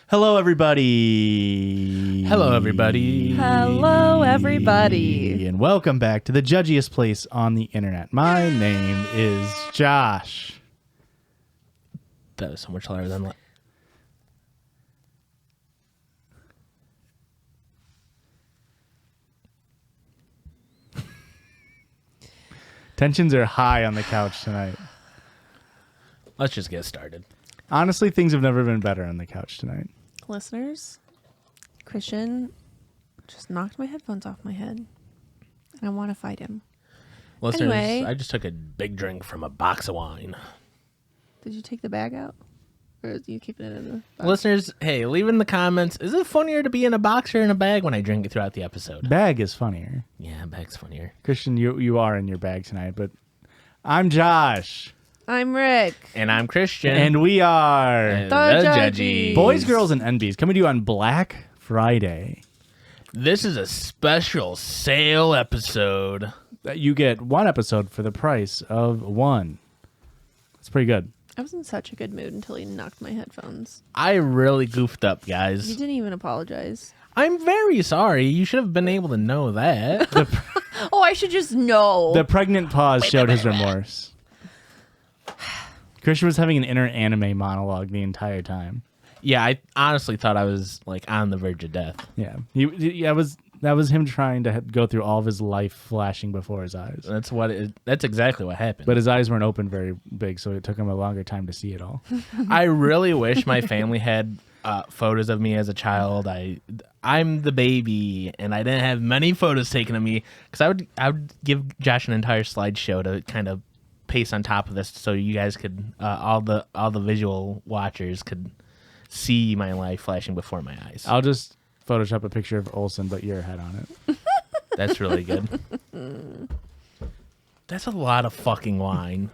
Hello, everybody. Hello, everybody. Hello, everybody. And welcome back to the judgiest place on the internet. My name is Josh. That was so much louder than... Tensions are high on the couch tonight. Let's just get started. Honestly, things have never been better on the couch tonight. Listeners, Christian just knocked my headphones off my head, and I want to fight him. Listeners, Anyway. I just took a big drink from a box of wine. Did you take the bag out? Or are you keeping it in the box? Listeners, hey, leave in the comments. Is it funnier to be in a box or in a bag when I drink it throughout the episode? Bag is funnier. Yeah, bag's funnier. Christian, you are in your bag tonight, but I'm Josh. I'm Rick. And I'm Christian. And we are The Judgies. Boys, Girls, and NBs coming to you on Black Friday. This is a special sale episode. You get one episode for the price of one. It's pretty good. I was in such a good mood until he knocked my headphones. I really goofed up, You guys. didn't even apologize. I'm very sorry. You should have been able to know that. Oh, I should just know. The pregnant pause showed his remorse. Christian was having an inner anime monologue the entire time. Yeah, I honestly thought I was like on the verge of death. Yeah, that was him trying to go through all of his life flashing before his eyes. That's exactly what happened. But his eyes weren't open very big, so it took him a longer time to see it all. I really wish my family had photos of me as a child. I'm the baby, and I didn't have many photos taken of me because I would give Josh an entire slideshow to kind of paste on top of this, so you guys could all the visual watchers could see my life flashing before my eyes. I'll just Photoshop a picture of Olsen, but your head on it. That's really good. That's a lot of fucking wine.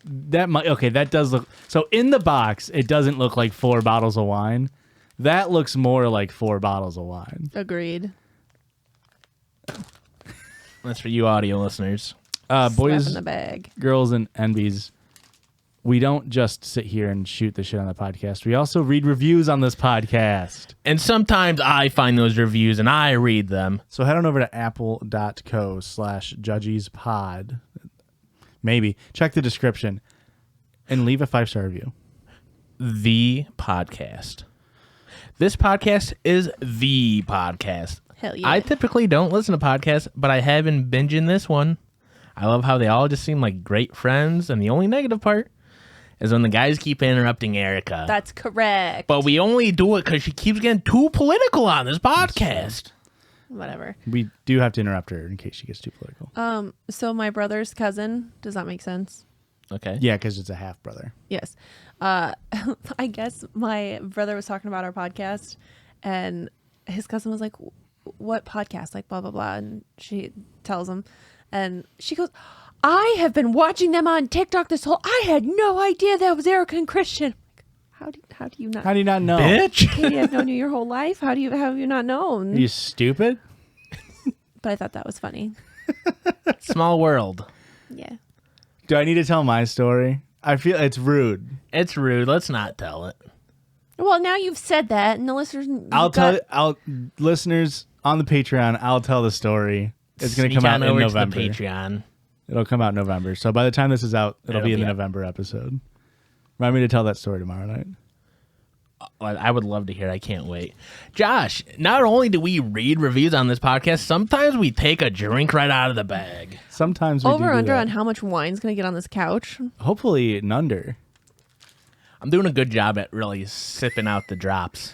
That does look... So in the box, it doesn't look like 4 bottles of wine. That looks more like 4 bottles of wine. Agreed. That's for you audio listeners. Slap Boys, in the bag. Girls, and NBs, we don't just sit here and shoot the shit on the podcast. We also read reviews on this podcast. And sometimes I find those reviews and I read them. So head on over to apple.co/judgiespod. Maybe. Check the description and leave a 5-star review. The podcast. This podcast is the podcast. Hell yeah. I typically don't listen to podcasts, but I have been binging this one. I love how they all just seem like great friends, and the only negative part is when the guys keep interrupting Erica. That's correct. But we only do it because she keeps getting too political on this podcast. Whatever. We do have to interrupt her in case she gets too political. So my brother's cousin, does that make sense? Okay. Yeah, because it's a half-brother. Yes. I guess my brother was talking about our podcast, and his cousin was like, what podcast? Like, blah, blah, blah. And she tells him, and she goes, I have been watching them on TikTok this whole... I had no idea that was Erica and Christian. How do you not... How do you not know? Bitch. Katie, I've known you your whole life. How have you not known? Are you stupid? But I thought that was funny. Small world. Yeah. Do I need to tell my story? I feel it's rude. It's rude. Let's not tell it. Well, now you've said that, and the listeners... Listeners on the Patreon, I'll tell the story. It's going to come out in over November. to the Patreon. It'll come out in November. So by the time this is out, it'll be in the up. November episode. Remind me to tell that story tomorrow night. I would love to hear it. I can't wait. Josh, not only do we read reviews on this podcast, sometimes we take a drink right out of the bag. Sometimes we Over do under that. on how much wine's going to get on this couch. Hopefully an under. I'm doing a good job at really sipping out the drops.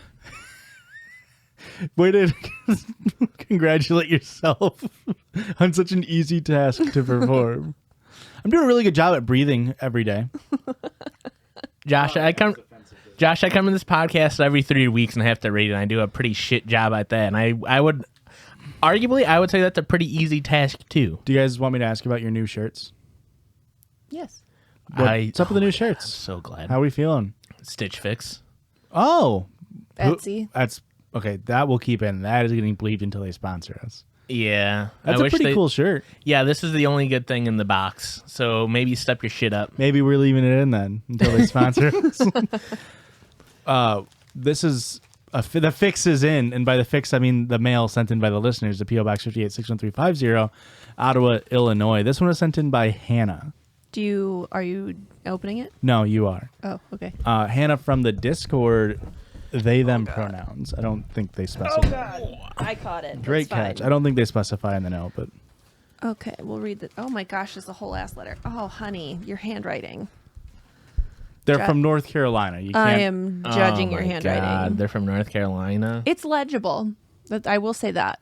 Way to congratulate yourself on such an easy task to perform. I'm doing a really good job at breathing every day. Josh, I come in this podcast every 3 weeks and I have to rate it, and I do a pretty shit job at that. And I would say that's a pretty easy task too. Do you guys want me to ask you about your new shirts? Yes. What's up with the new I'm shirts? so glad. How are we feeling? Stitch Fix. Oh. Etsy. That's okay. That will keep in. That is getting bleeped until they sponsor us. Yeah. That's a pretty cool shirt. Yeah, this is the only good thing in the box. So maybe step your shit up. Maybe we're leaving it in then until they sponsor us. This is the fix is in, and by the fix I mean the mail sent in by the listeners. The PO Box 58-61350, Ottawa, Illinois. This one was sent in by Hannah. Are you opening it? No, you are. Oh, okay. Hannah from the Discord. They them pronouns. I don't think they specify. God, I caught it. Great That's catch. fine. I don't think they specify in the note, but Okay, we'll read the. Oh my gosh, there's a whole ass letter. Oh, honey, your handwriting. they're from North Carolina. You can't. I am judging Oh your my handwriting. God, they're from North Carolina. It's legible. I will say that.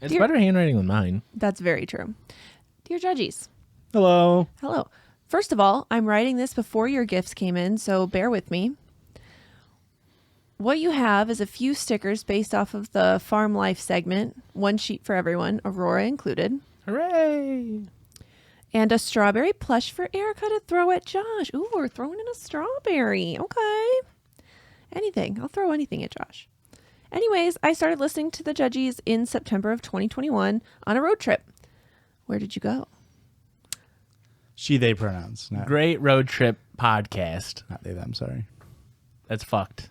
It's better handwriting than mine. That's very true. Dear Judgies, Hello. hello. First of all, I'm writing this before your gifts came in, so bear with me. What you have is a few stickers based off of the Farm Life segment, one sheet for everyone, Aurora included, Hooray! and a strawberry plush for Erica to throw at Josh. Ooh, we're throwing in a strawberry. Okay. Anything. I'll throw anything at Josh. Anyways, I started listening to the Judgies in September of 2021 on a road trip. Where did you go? She, they pronouns. Not, Great road trip podcast. not they, them. Sorry. That's fucked.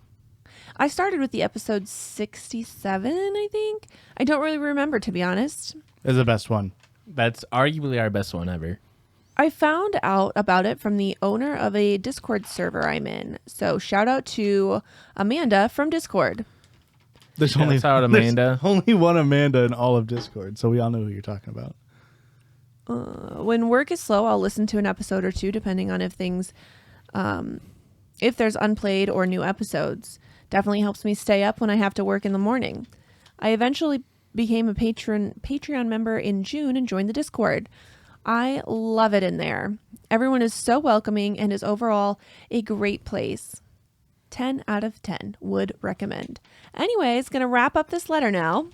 I started with the episode 67, I think. I don't really remember, to be honest. It's the best one. That's arguably our best one ever. I found out about it from the owner of a Discord server I'm in. So shout out to Amanda from Discord. There's Shouts only out, there's Amanda. only one Amanda in all of Discord, so we all know who you're talking about. When work is slow, I'll listen to an episode or two, depending on if there's unplayed or new episodes. Definitely helps me stay up when I have to work in the morning. I eventually became a Patreon member in June and joined the Discord. I love it in there. Everyone is so welcoming and is overall a great place. 10 out of 10 would recommend. Anyways, gonna wrap up this letter now.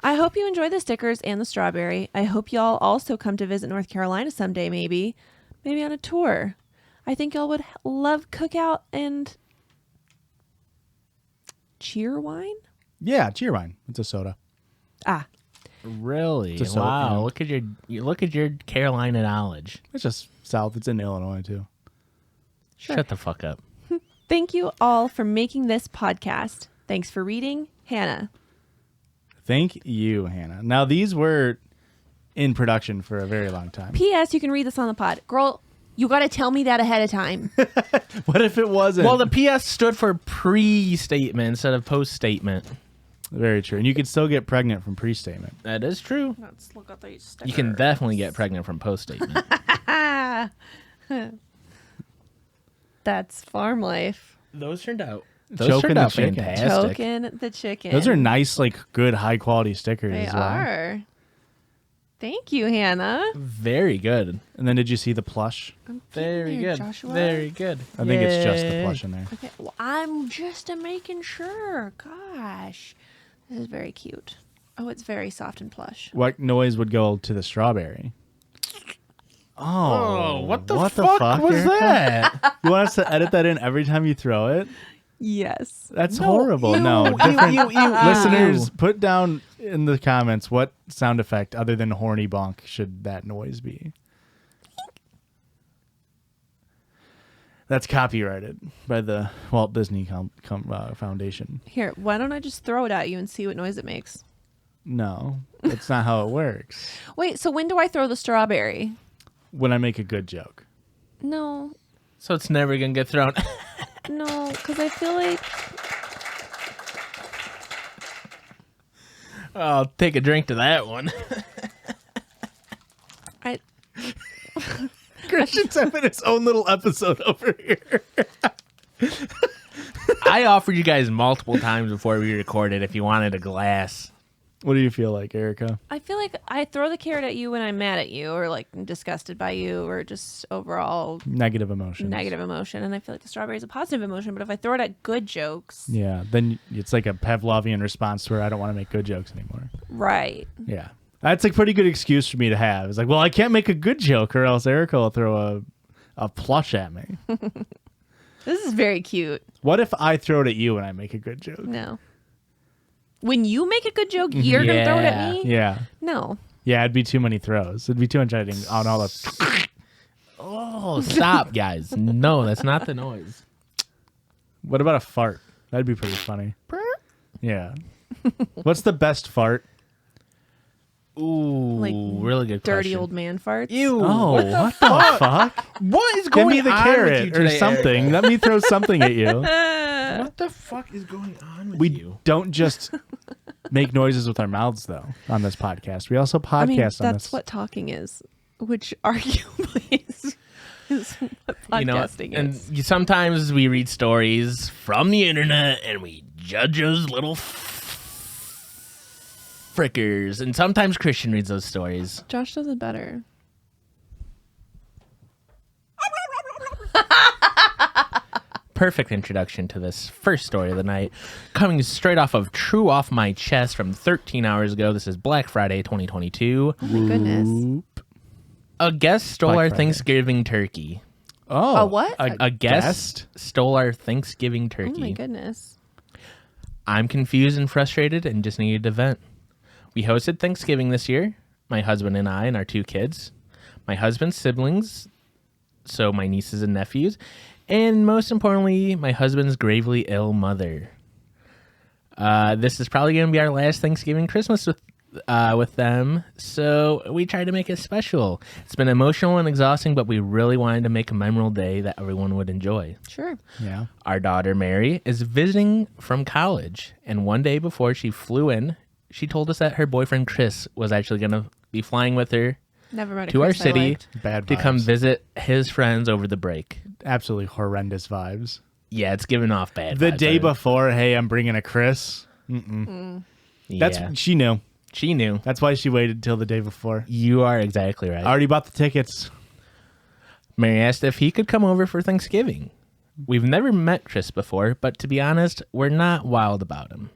I hope you enjoy the stickers and the strawberry. I hope y'all also come to visit North Carolina someday, maybe on a tour. I think y'all would love cookout and cheer wine. Yeah, Cheerwine. It's a soda. Ah, Really? Just so, Wow. you know. Look at your Carolina knowledge. It's just south. It's in Illinois too. Sure. Shut the fuck up. thank you all for making this podcast. Thanks for reading, Hannah. Thank you, Hannah. Now these were in production for a very long time. P.S. You can read this on the pod. Girl, you got to tell me that ahead of time. What if it wasn't? Well, the PS stood for pre-statement instead of post-statement. Very true. And you could still get pregnant from pre-statement. That is true. Let's look at these You can definitely get pregnant from post-statement. That's farm life. Those turned out. Choking the chicken. fantastic. Choking the chicken. Those are nice, like good, high quality stickers They as well. are. Thank you, Hannah. Very good. And then did you see the plush? Very There, good. Joshua. Very good. I think it's just the Yay. plush in there. Okay, well, I'm just making sure. Gosh, this is very cute. Oh, it's very soft and plush. What noise would go to the strawberry? Oh, what the fuck was Erica? that? You want us to edit that in every time you throw it? Yes. That's horrible. No, ew, different ew, ew, listeners, ew. put down in the comments what sound effect other than horny bonk should that noise be. That's copyrighted by the Walt Disney Foundation. Here, why don't I just throw it at you and see what noise it makes? No, that's not how it works. Wait, so when do I throw the strawberry? When I make a good joke. No, So it's never gonna get thrown. no, because I feel like I'll take a drink to that one. I. Christian's having his own little episode over here. I offered you guys multiple times before we recorded if you wanted a glass. What do you feel like, Erica? I feel like I throw the carrot at you when I'm mad at you or like disgusted by you or just overall Negative emotions. negative emotion. And I feel like the strawberry is a positive emotion. But if I throw it at good jokes, Yeah, then it's like a Pavlovian response to where I don't want to make good jokes anymore. right. Yeah. That's a pretty good excuse for me to have. It's like, well, I can't make a good joke or else Erica will throw a plush at me. This is very cute. What if I throw it at you and I make a good joke? No. When you make a good joke, you're going to throw it at me? Yeah. No. Yeah, it'd be too many throws. It'd be too much editing on all the... Oh, stop, guys. No, that's not the noise. What about a fart? That'd be pretty funny. Yeah. What's the best fart? Ooh, Like really good dirty question. old man farts. Ew. Oh, what the fuck? What is Give going me the on with you carrot or today, something. Erica? Let me throw something at you. What the fuck is going on with We you? don't just make noises with our mouths, though, on this podcast. We also podcast I mean, on that's this. what talking is, which arguably is what podcasting and is. sometimes we read stories from the internet and we judge those little frickers. And sometimes Christian reads those stories. Josh does it better. Perfect introduction to this first story of the night. Coming straight off of True Off My Chest from 13 hours ago. This is Black Friday 2022. Oh my goodness. Oop. A guest stole Black our Friday. Thanksgiving turkey. Oh. A what? A guest stole our Thanksgiving Oh turkey. my goodness. I'm confused and frustrated and just needed to vent. We hosted Thanksgiving this year, my husband and I and our 2 kids, my husband's siblings, so my nieces and nephews, and most importantly, my husband's gravely ill mother. This is probably going to be our last Thanksgiving Christmas with them, so we tried to make it special. It's been emotional and exhausting, but we really wanted to make a memorable day that everyone would enjoy. Sure. Yeah. Our daughter, Mary, is visiting from college, and one day before she flew in, she told us that her boyfriend, Chris, was actually going to be flying with her Never met a to our Chris I city liked. Bad to come vibes. visit his friends over the break. Absolutely horrendous vibes. Yeah, it's giving off bad The vibes day already. before, hey, I'm bringing a Chris. That's Yeah, she knew. she knew. That's why she waited till the day before. You are exactly right. I already bought the tickets. Mary asked if he could come over for Thanksgiving. We've never met Chris before, but to be honest, we're not wild about him.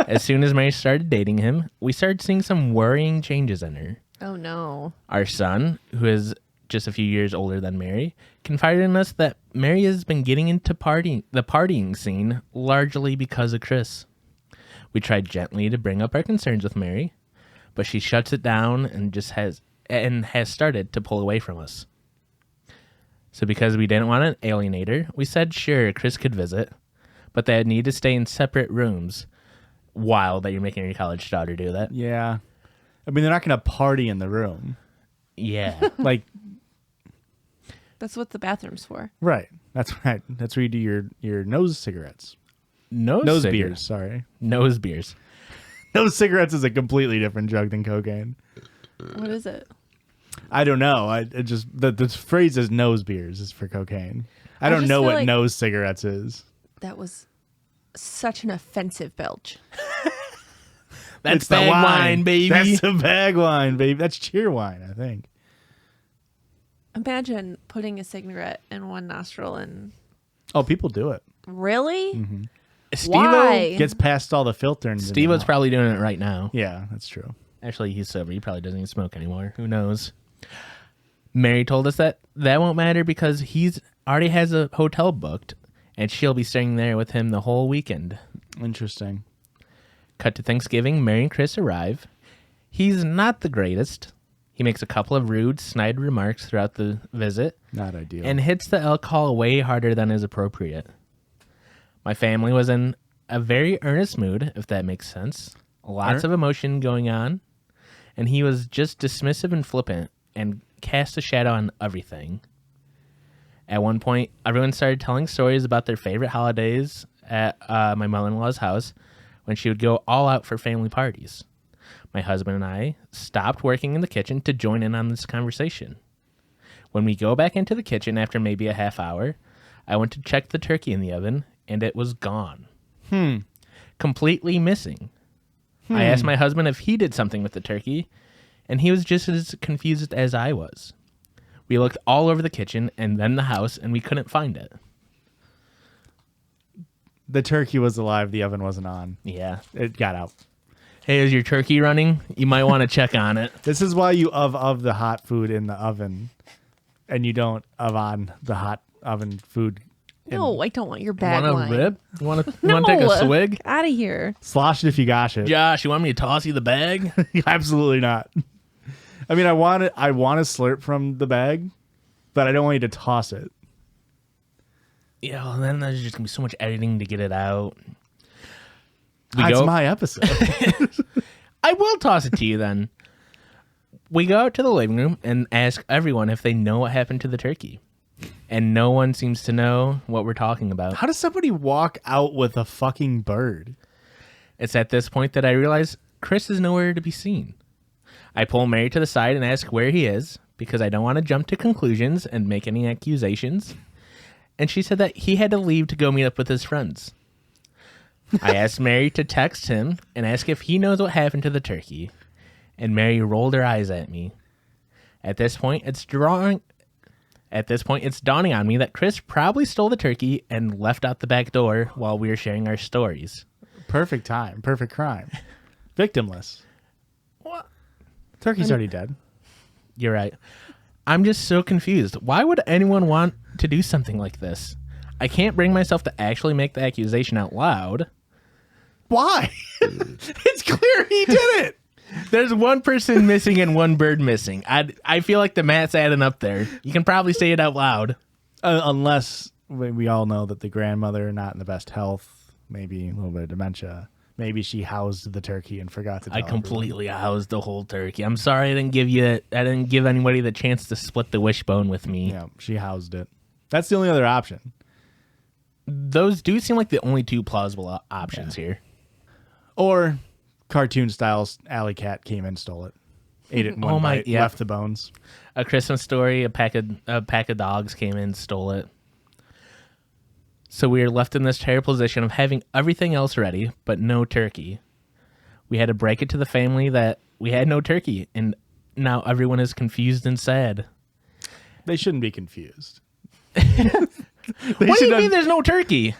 As soon as Mary started dating him, we started seeing some worrying changes in her. Oh no. Our son, who is just a few years older than Mary, confided in us that Mary has been getting into the partying scene largely because of Chris. We tried gently to bring up our concerns with Mary, but she shuts it down and has started to pull away from us. So because we didn't want to alienate her, we said sure, Chris could visit, but they'd need to stay in separate rooms. Wild that you're making your college daughter do that. Yeah. I mean, they're not going to party in the room. Yeah. Like, That's what the bathroom's for. right. That's right. That's where you do your nose cigarettes. Nose beers, sorry. Nose beers. Nose cigarettes is a completely different drug than cocaine. What is it? I don't know. It just the phrase is nose beers is for cocaine. I I don't just know feel what like- nose cigarettes is. That was such an offensive belch. That's It's the bag wine, baby. That's the bag wine, baby. That's cheer wine, I think. Imagine putting a cigarette in one nostril and Oh, people do it. really? Mm-hmm. Why? Gets past all the filters. Steve-O's probably doing it right now. Yeah, that's true. Actually, he's sober. He probably doesn't even smoke anymore. Who knows? Mary told us that won't matter because he's already has a hotel booked, and she'll be staying there with him the whole weekend. Interesting. Cut to Thanksgiving, Mary and Chris arrive. He's not the greatest. He makes a couple of rude, snide remarks throughout the visit Not ideal. and hits the alcohol way harder than is appropriate. My family was in a very earnest mood, if that makes sense. Lots of emotion going on. And he was just dismissive and flippant and cast a shadow on everything. At one point, everyone started telling stories about their favorite holidays at my mother-in-law's house when she would go all out for family parties. My husband and I stopped working in the kitchen to join in on this conversation. When we go back into the kitchen after maybe a half hour, I went to check the turkey in the oven, and it was gone. Completely missing. I asked my husband if he did something with the turkey, and he was just as confused as I was. We looked all over the kitchen and then the house, and we couldn't find it. The turkey was alive. The oven wasn't on. Yeah. It got out. Hey, is your turkey running? You might want to check on it. This is why you of the hot food in the oven, and you don't of on the hot oven food. No, I don't want your bag Want wine. a rib? You want to No, take a swig? Out of here. Slosh it if you gosh it. Josh, you want me to toss you the bag? Absolutely not. I mean, I want to slurp from the bag, but I don't want you to toss it. Yeah, well, then there's just going to be so much editing to get it out. That's my episode. I will toss it to you then. We go out to the living room and ask everyone if they know what happened to the turkey. And no one seems to know what we're talking about. How does somebody walk out with a fucking bird? It's at this point that I realize Chris is nowhere to be seen. I pull Mary to the side and ask where he is because I don't want to jump to conclusions and make any accusations. And she said that he had to leave to go meet up with his friends. I asked Mary to text him and ask if he knows what happened to the turkey. And Mary rolled her eyes at me. At this point, it's dawning on me that Chris probably stole the turkey and left out the back door while we were sharing our stories. Perfect time. Perfect crime. Victimless. What? Turkey's already dead. You're right. I'm just so confused. Why would anyone want to do something like this? I can't bring myself to actually make the accusation out loud. Why? It's clear he did it. There's one person missing and one bird missing. I feel like the math's adding up there. You can probably say it out loud. Unless we all know that the grandmother not in the best health, maybe a little bit of dementia. Maybe she housed the turkey and forgot to tell I completely housed the whole turkey. I'm sorry I didn't give anybody the chance to split the wishbone with me. Yeah, she housed it. That's the only other option. Those do seem like the only two plausible options here. Or cartoon styles, alley cat came and stole it. Ate it in one bite, left the bones. A Christmas Story, a pack of dogs came in, stole it. So we are left in this terrible position of having everything else ready, but no turkey. We had to break it to the family that we had no turkey, and now everyone is confused and sad. They shouldn't be confused. What do you mean there's no turkey?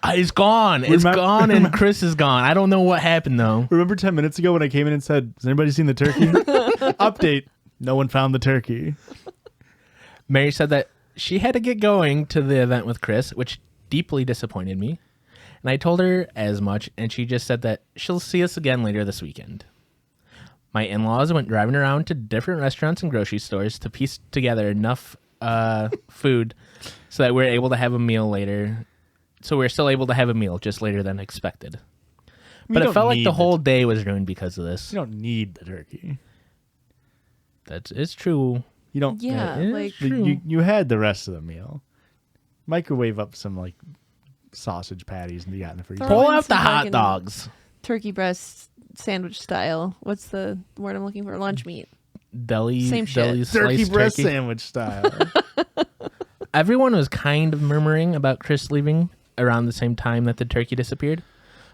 It's gone. It's gone, and Chris is gone. I don't know what happened, though. Remember 10 minutes ago when I came in and said, has anybody seen the turkey? Update. No one found the turkey. Mary said that she had to get going to the event with Chris, which deeply disappointed me. And I told her as much, and she just said that she'll see us again later this weekend. My in-laws went driving around to different restaurants and grocery stores to piece together enough food so that we're able to have a meal later. So we're still able to have a meal just later than expected. But it felt like the whole day was ruined because of this. You don't need the turkey. It's true. You don't. Yeah, like you had the rest of the meal. Microwave up some like sausage patties and you got in the freezer. Pull out the hot dogs. Turkey breast sandwich style. What's the word I'm looking for? Lunch meat. Same shit. Turkey breast sandwich style. Everyone was kind of murmuring about Chris leaving around the same time that the turkey disappeared,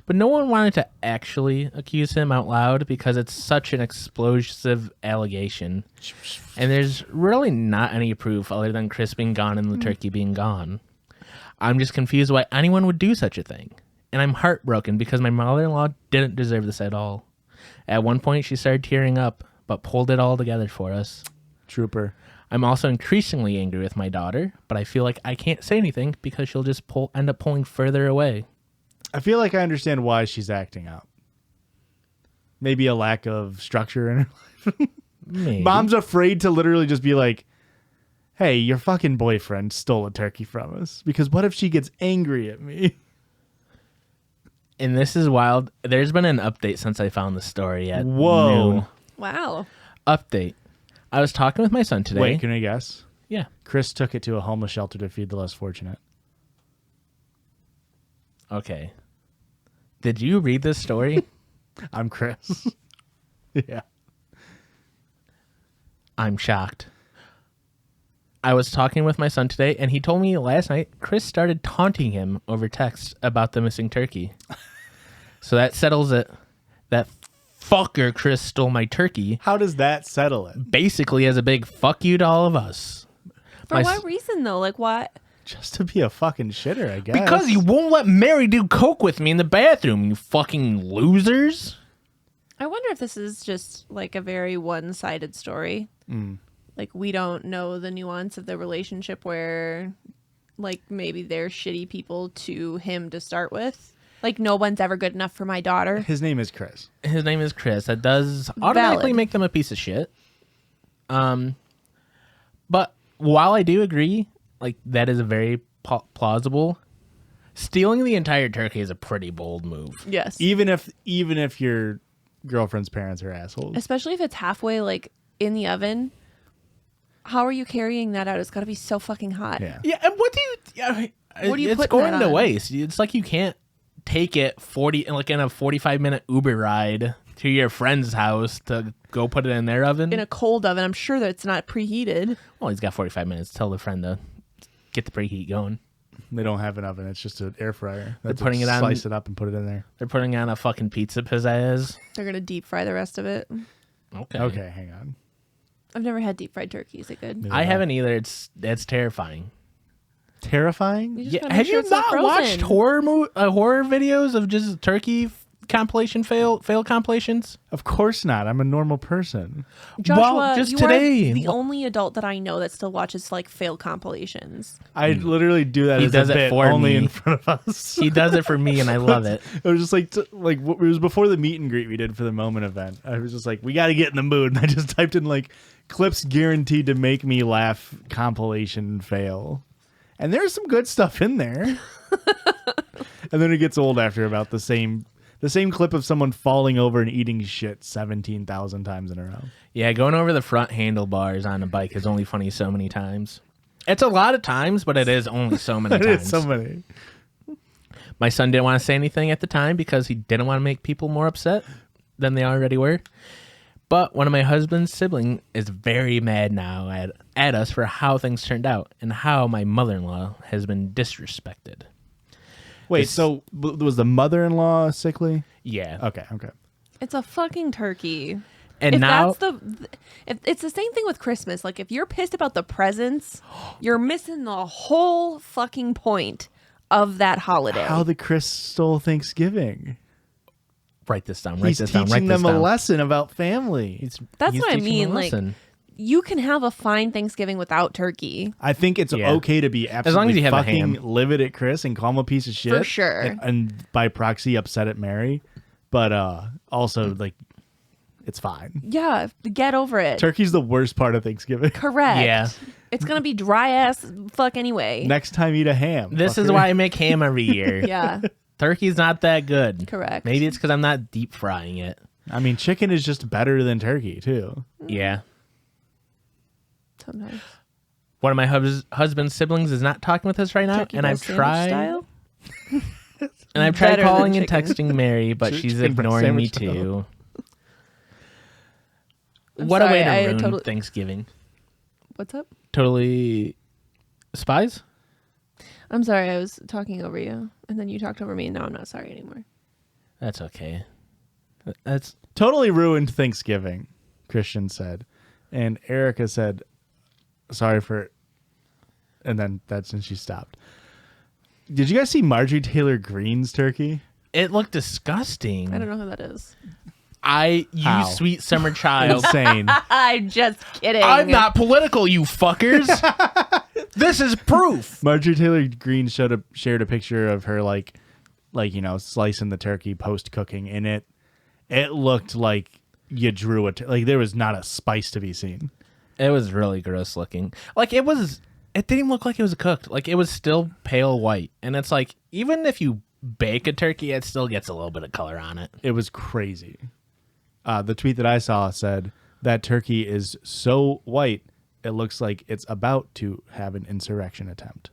but no one wanted to actually accuse him out loud because it's such an explosive allegation. And there's really not any proof other than Chris being gone and the turkey being gone. I'm just confused why anyone would do such a thing. And I'm heartbroken because my mother-in-law didn't deserve this at all. At one point, she started tearing up, but pulled it all together for us. Trooper. I'm also increasingly angry with my daughter, but I feel like I can't say anything because she'll just end up pulling further away. I feel like I understand why she's acting out. Maybe a lack of structure in her life. Maybe. Mom's afraid to literally just be like, hey, your fucking boyfriend stole a turkey from us. Because what if she gets angry at me? And this is wild. There's been an update since I found the story at noon. Wow. Update. I was talking with my son today. Wait, can I guess? Yeah. Chris took it to a homeless shelter to feed the less fortunate. Okay. Did you read this story? I'm Chris. Yeah. I'm shocked. I was talking with my son today, and he told me last night Chris started taunting him over text about the missing turkey. So that settles it. That fucker Chris stole my turkey. How does that settle it? Basically as a big fuck you to all of us. For what reason, though? Like, what? Just to be a fucking shitter, I guess. Because you won't let Mary do coke with me in the bathroom, you fucking losers. I wonder if this is just like a very one-sided story. Like, we don't know the nuance of the relationship where, like, maybe they're shitty people to him to start with. Like, no one's ever good enough for my daughter. His name is Chris. His name is Chris. That does automatically make them a piece of shit. But while I do agree, like, that is a very plausible, Stealing the entire turkey is a pretty bold move. Yes. Even if your girlfriend's parents are assholes. Especially if it's halfway like in the oven. How are you carrying that out? It's got to be so fucking hot. Yeah. Yeah, and what do you put it's going that to on? waste. It's like you can't take it in a 45-minute Uber ride to your friend's house to go put it in their oven. In a cold oven. I'm sure that it's not preheated. Well, he's got 45 minutes. Tell the friend to get the preheat going. They don't have an oven. It's just an air fryer. They're putting it on- Slice it up and put it in there. They're putting on a fucking pizza pizzazz. They're going to deep fry the rest of it. Okay, hang on. I've never had deep fried turkey. Is it good? Neither I have haven't either. It's terrifying. Terrifying? You just Yeah, gotta make have sure you it's not not watched frozen. horror videos of just turkey compilation fail compilations? Of course not. I'm a normal person. Joshua, Well, just you today. are the only adult that I know that still watches like fail compilations. I literally do that He as does a it bit for only me. in front of us. He does it for me, and I love it. It was just like it was before the meet and greet we did for the Moment event. I was just like, we got to get in the mood, and I just typed in like clips guaranteed to make me laugh compilation fail, and there's some good stuff in there. And then it gets old after about the same clip of someone falling over and eating shit 17,000 times in a row. Yeah, going over the front handlebars on a bike is only funny so many times. It's a lot of times, but it is only so many It times. is so many. My son didn't want to say anything at the time because he didn't want to make people more upset than they already were. But one of my husband's siblings is very mad now at us for how things turned out and how my mother-in-law has been disrespected. Wait, It's- so was the mother-in-law sickly? Yeah. Okay. It's a fucking turkey. And If now if it's the same thing with Christmas. Like if you're pissed about the presents, you're missing the whole fucking point of that holiday. How the Chris stole Thanksgiving. write this down. He's teaching them a lesson about family. That's He's what I teaching mean, a like- lesson. You can have a fine Thanksgiving without turkey. I think it's Yeah. okay to be absolutely long as you have a fucking ham. livid at Chris and call him a piece of shit. For sure. And by proxy upset at Mary. But also, like, it's fine. Yeah, get over it. Turkey's the worst part of Thanksgiving. Correct. Yeah. It's gonna be dry ass fuck anyway. Next time, eat a ham. This is fucker. why I make ham every year. Yeah. Turkey's not that good. Correct. Maybe it's because I'm not deep frying it. I mean, chicken is just better than turkey, too. Yeah. Sometimes. One of my husband's siblings is not talking with us right now, Turkey and I've breast sandwich tried style? and I've tried Better than calling and chicken. texting Mary, but she's Chicken breast ignoring me sandwich too. I'm What a way sorry, I to ruin totally- Thanksgiving. What's up? Totally spies? I'm sorry, I was talking over you, and then you talked over me, and now I'm not sorry anymore. That's okay. That's Totally ruined Thanksgiving, Christian said. And Erica said, sorry for... And then that's when she stopped. Did you guys see Marjorie Taylor Greene's turkey? it looked disgusting. I don't know who that is. You How? sweet summer child. Insane. I'm just kidding. I'm not political, you fuckers. This is proof. Marjorie Taylor Greene shared a picture of her like slicing the turkey post cooking in it. It looked like you drew like there was not a spice to be seen. It was really gross looking. Like it didn't even look like it was cooked. Like it was still pale white. And it's like, even if you bake a turkey, it still gets a little bit of color on it. It was crazy. The tweet that I saw said that turkey is so white it looks like it's about to have an insurrection attempt.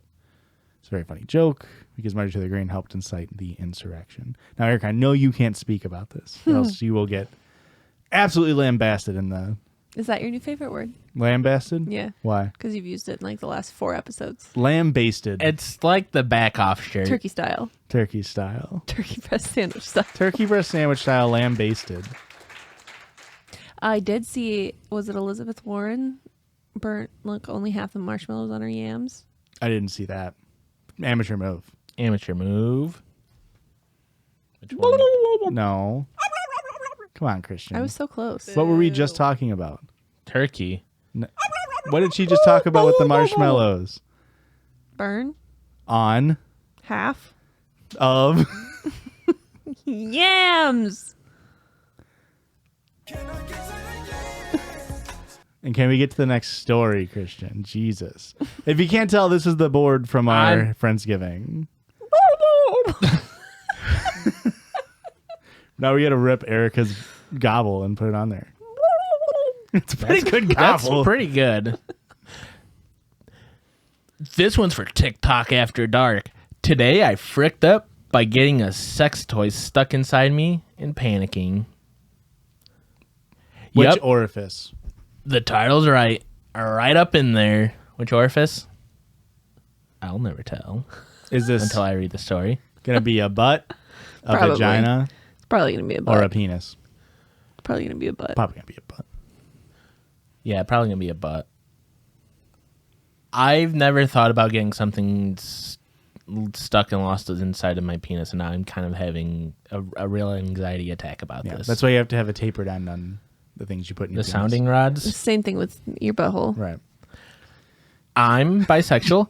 It's a very funny joke because Marjorie Taylor Greene helped incite the insurrection. Now, Eric, I know you can't speak about this, or else you will get absolutely lambasted in the... Is that your new favorite word? Lambasted? Yeah. Why? Because you've used it in like the last 4 episodes. Lambasted. It's like the back off shirt. Turkey style. Turkey style. Turkey breast sandwich style. Turkey breast sandwich style lambasted. I did see, was it Elizabeth Warren burnt like only half the marshmallows on her yams? I didn't see that. Amateur move. Amateur move. Which one? No. Come on, Christian. I was so close. What were we just talking about? Turkey. What did she just talk about with the marshmallows? Burn On half of yams. and can we get to the next story, Christian? Jesus. If you can't tell, this is the board from our Friendsgiving. Now we got to rip Erica's gobble and put it on there. It's a pretty good That's gobble. pretty good. This one's for TikTok After Dark. Today I fricked up by getting a sex toy stuck inside me and panicking. Which Yep, orifice? the title's right. Right up in there. Which orifice? I'll never tell Is this until I read the story. going to be a butt, a Probably. vagina, It's probably gonna be a or butt. a penis? Probably gonna be a butt. Probably going to be a butt. Yeah, probably gonna be a butt. I've never thought about getting something stuck and lost inside of my penis, and now I'm kind of having a real anxiety attack about Yeah, this. that's why you have to have a taper down on the things you put in your the penis. sounding rods. Same thing with your butthole. Right. I'm bisexual,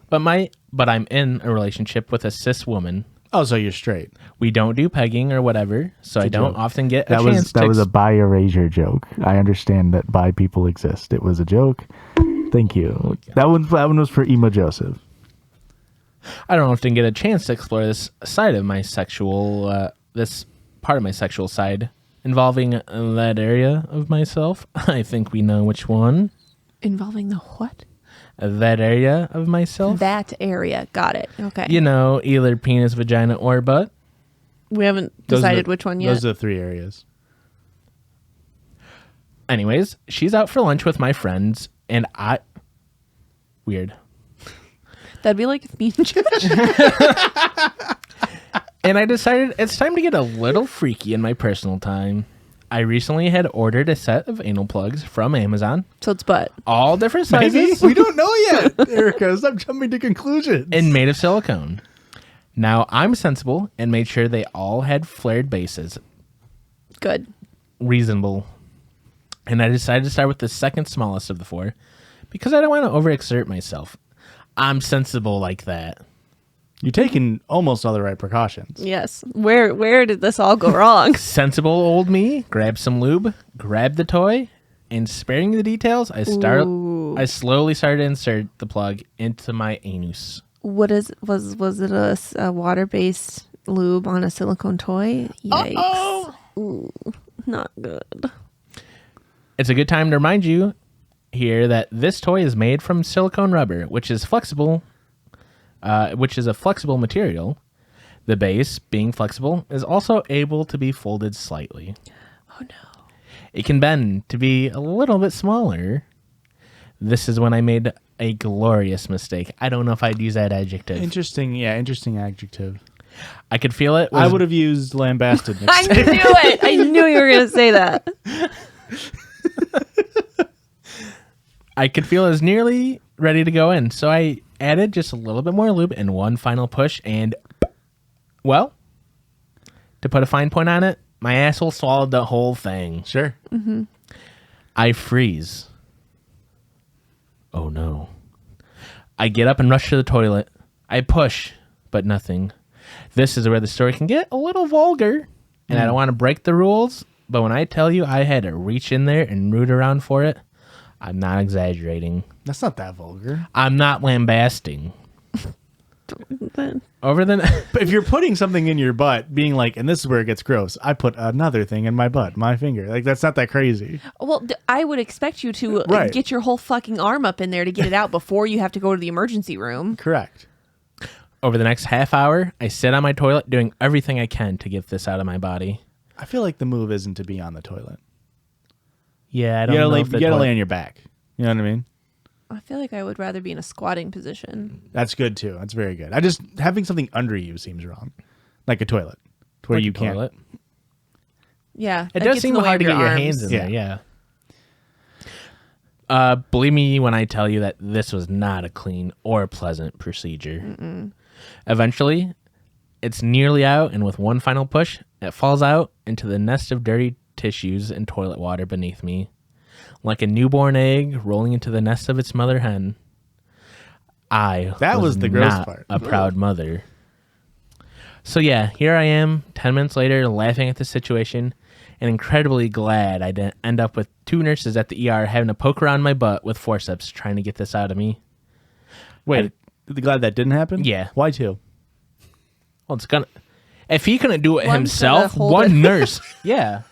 but I'm in a relationship with a cis woman. Oh, so you're straight. We don't do pegging or whatever, so I don't joke. often get a That chance was that to was a bi erasure joke. I understand that bi people exist. It was a joke. Thank you. That one was for Emo Joseph. I don't often get a chance to explore this side of my sexual, this part of my sexual side involving that area of myself. I think we know which one. Involving the what? That area of myself. That area. Got it. Okay. You know, either penis, vagina, or butt. We haven't Those are decided the- which one yet. Those are the three areas. Anyways, she's out for lunch with my friends, and weird. That'd be like me and Judge. And I decided it's time to get a little freaky in my personal time. I recently had ordered a set of anal plugs from Amazon, So it's butt. all different Maybe sizes, we don't know yet, Erica. Stop jumping to conclusions. and made of silicone. Now, I'm sensible and made sure they all had flared bases. Good. Reasonable. And I decided to start with the second smallest of the four because I don't want to overexert myself. I'm sensible like that. You're taking almost all the right precautions. Yes. Where did this all go wrong? Sensible old me grabbed some lube, grabbed the toy, and sparing the details, I slowly started to insert the plug into my anus. Was it a water based lube on a silicone toy? Yikes. Ooh, not good. It's a good time to remind you here that this toy is made from silicone rubber, which is flexible, which is a flexible material. The base, being flexible, is also able to be folded slightly. Oh no. It can bend to be a little bit smaller. This is when I made a glorious mistake. I don't know if I'd use that adjective. Interesting. Yeah, interesting adjective. I could feel it. I would have used lambasted. I knew it. I knew you were going to say that. I could feel it was nearly ready to go in. So I added just a little bit more lube and one final push. And, well, to put a fine point on it, my asshole swallowed the whole thing. Sure. I freeze. Oh, no. I get up and rush to the toilet. I push, but nothing. This is where the story can get a little vulgar. And I don't want to break the rules. But when I tell you I had to reach in there and root around for it, I'm not exaggerating. That's not that vulgar. I'm not lambasting. Over the But if you're putting something in your butt, being like, and this is where it gets gross, I put another thing in my butt, my finger. Like, that's not that crazy. Well, I would expect you to Right. get your whole fucking arm up in there to get it out before you have to go to the emergency room. Correct. over the next half hour, I sit on my toilet doing everything I can to get this out of my body. I feel like the move isn't to be on the toilet. Yeah, I You don't gotta, know. lay, if you the gotta toilet- lay on your back. You know what I mean? I feel like I would rather be in a squatting position. That's good too. That's very good. I just having something under you seems wrong, like a toilet, to where Like you a can't. toilet. Yeah, It that does gets in seem the way hard of to get your arms. hands in Yeah. there. Yeah. Believe me when I tell you that this was not a clean or pleasant procedure. Eventually, it's nearly out, and with one final push, it falls out into the nest of dirty tissues and toilet water beneath me, like a newborn egg rolling into the nest of its mother hen. That was the gross not part. a proud mother. So yeah, here I am, 10 minutes later, laughing at the situation, and incredibly glad I didn't end up with 2 nurses at the ER having to poke around my butt with forceps trying to get this out of me. Wait, glad that didn't happen? Yeah. Why two? Well, it's gonna. If he couldn't do it One's himself, gonna hold one it. nurse. Yeah.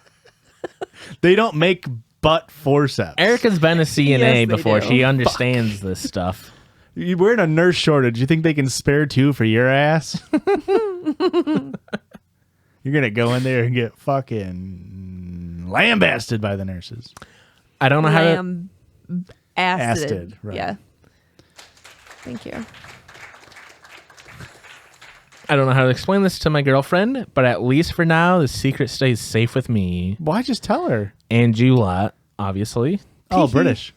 They don't make butt forceps. Erica's been a CNA Yes, they before. do. She understands this stuff. We're in a nurse shortage. You think they can spare 2 for your ass? You're gonna go in there and get fucking lambasted by the nurses. I don't know how to. Lambasted. Right. Yeah. Thank you. I don't know how to explain this to my girlfriend, but at least for now, the secret stays safe with me Why just tell her? and you lot, obviously. Oh, British.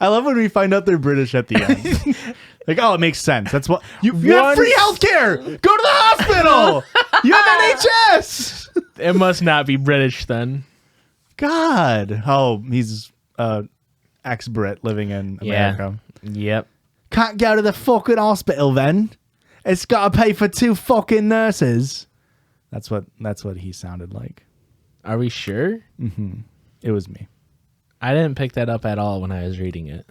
I love when we find out they're British at the end. Like, oh, it makes sense. That's what you have Once- free healthcare. Go to the hospital. You have NHS. It must not be British then. God. Oh, he's ex-Brit living in America. Yep. Can't go to the fucking hospital then. It's got to pay for 2 fucking nurses. That's what he sounded like. Are we sure? It was me. I didn't pick that up at all when I was reading it.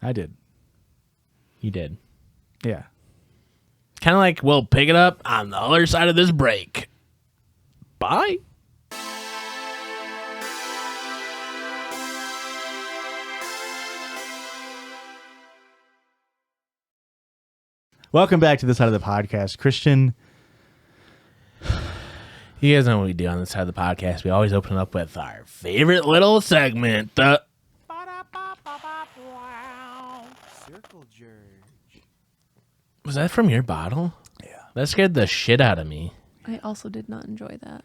I did. You did. Yeah. Kind of like, we'll pick it up on the other side of this break. Bye. Welcome back to this side of the podcast, Christian. You guys know what we do on this side of the podcast. We always open up with our favorite little segment, the Circle Jerk. Was that from your bottle? Yeah. That scared the shit out of me. I also did not enjoy that.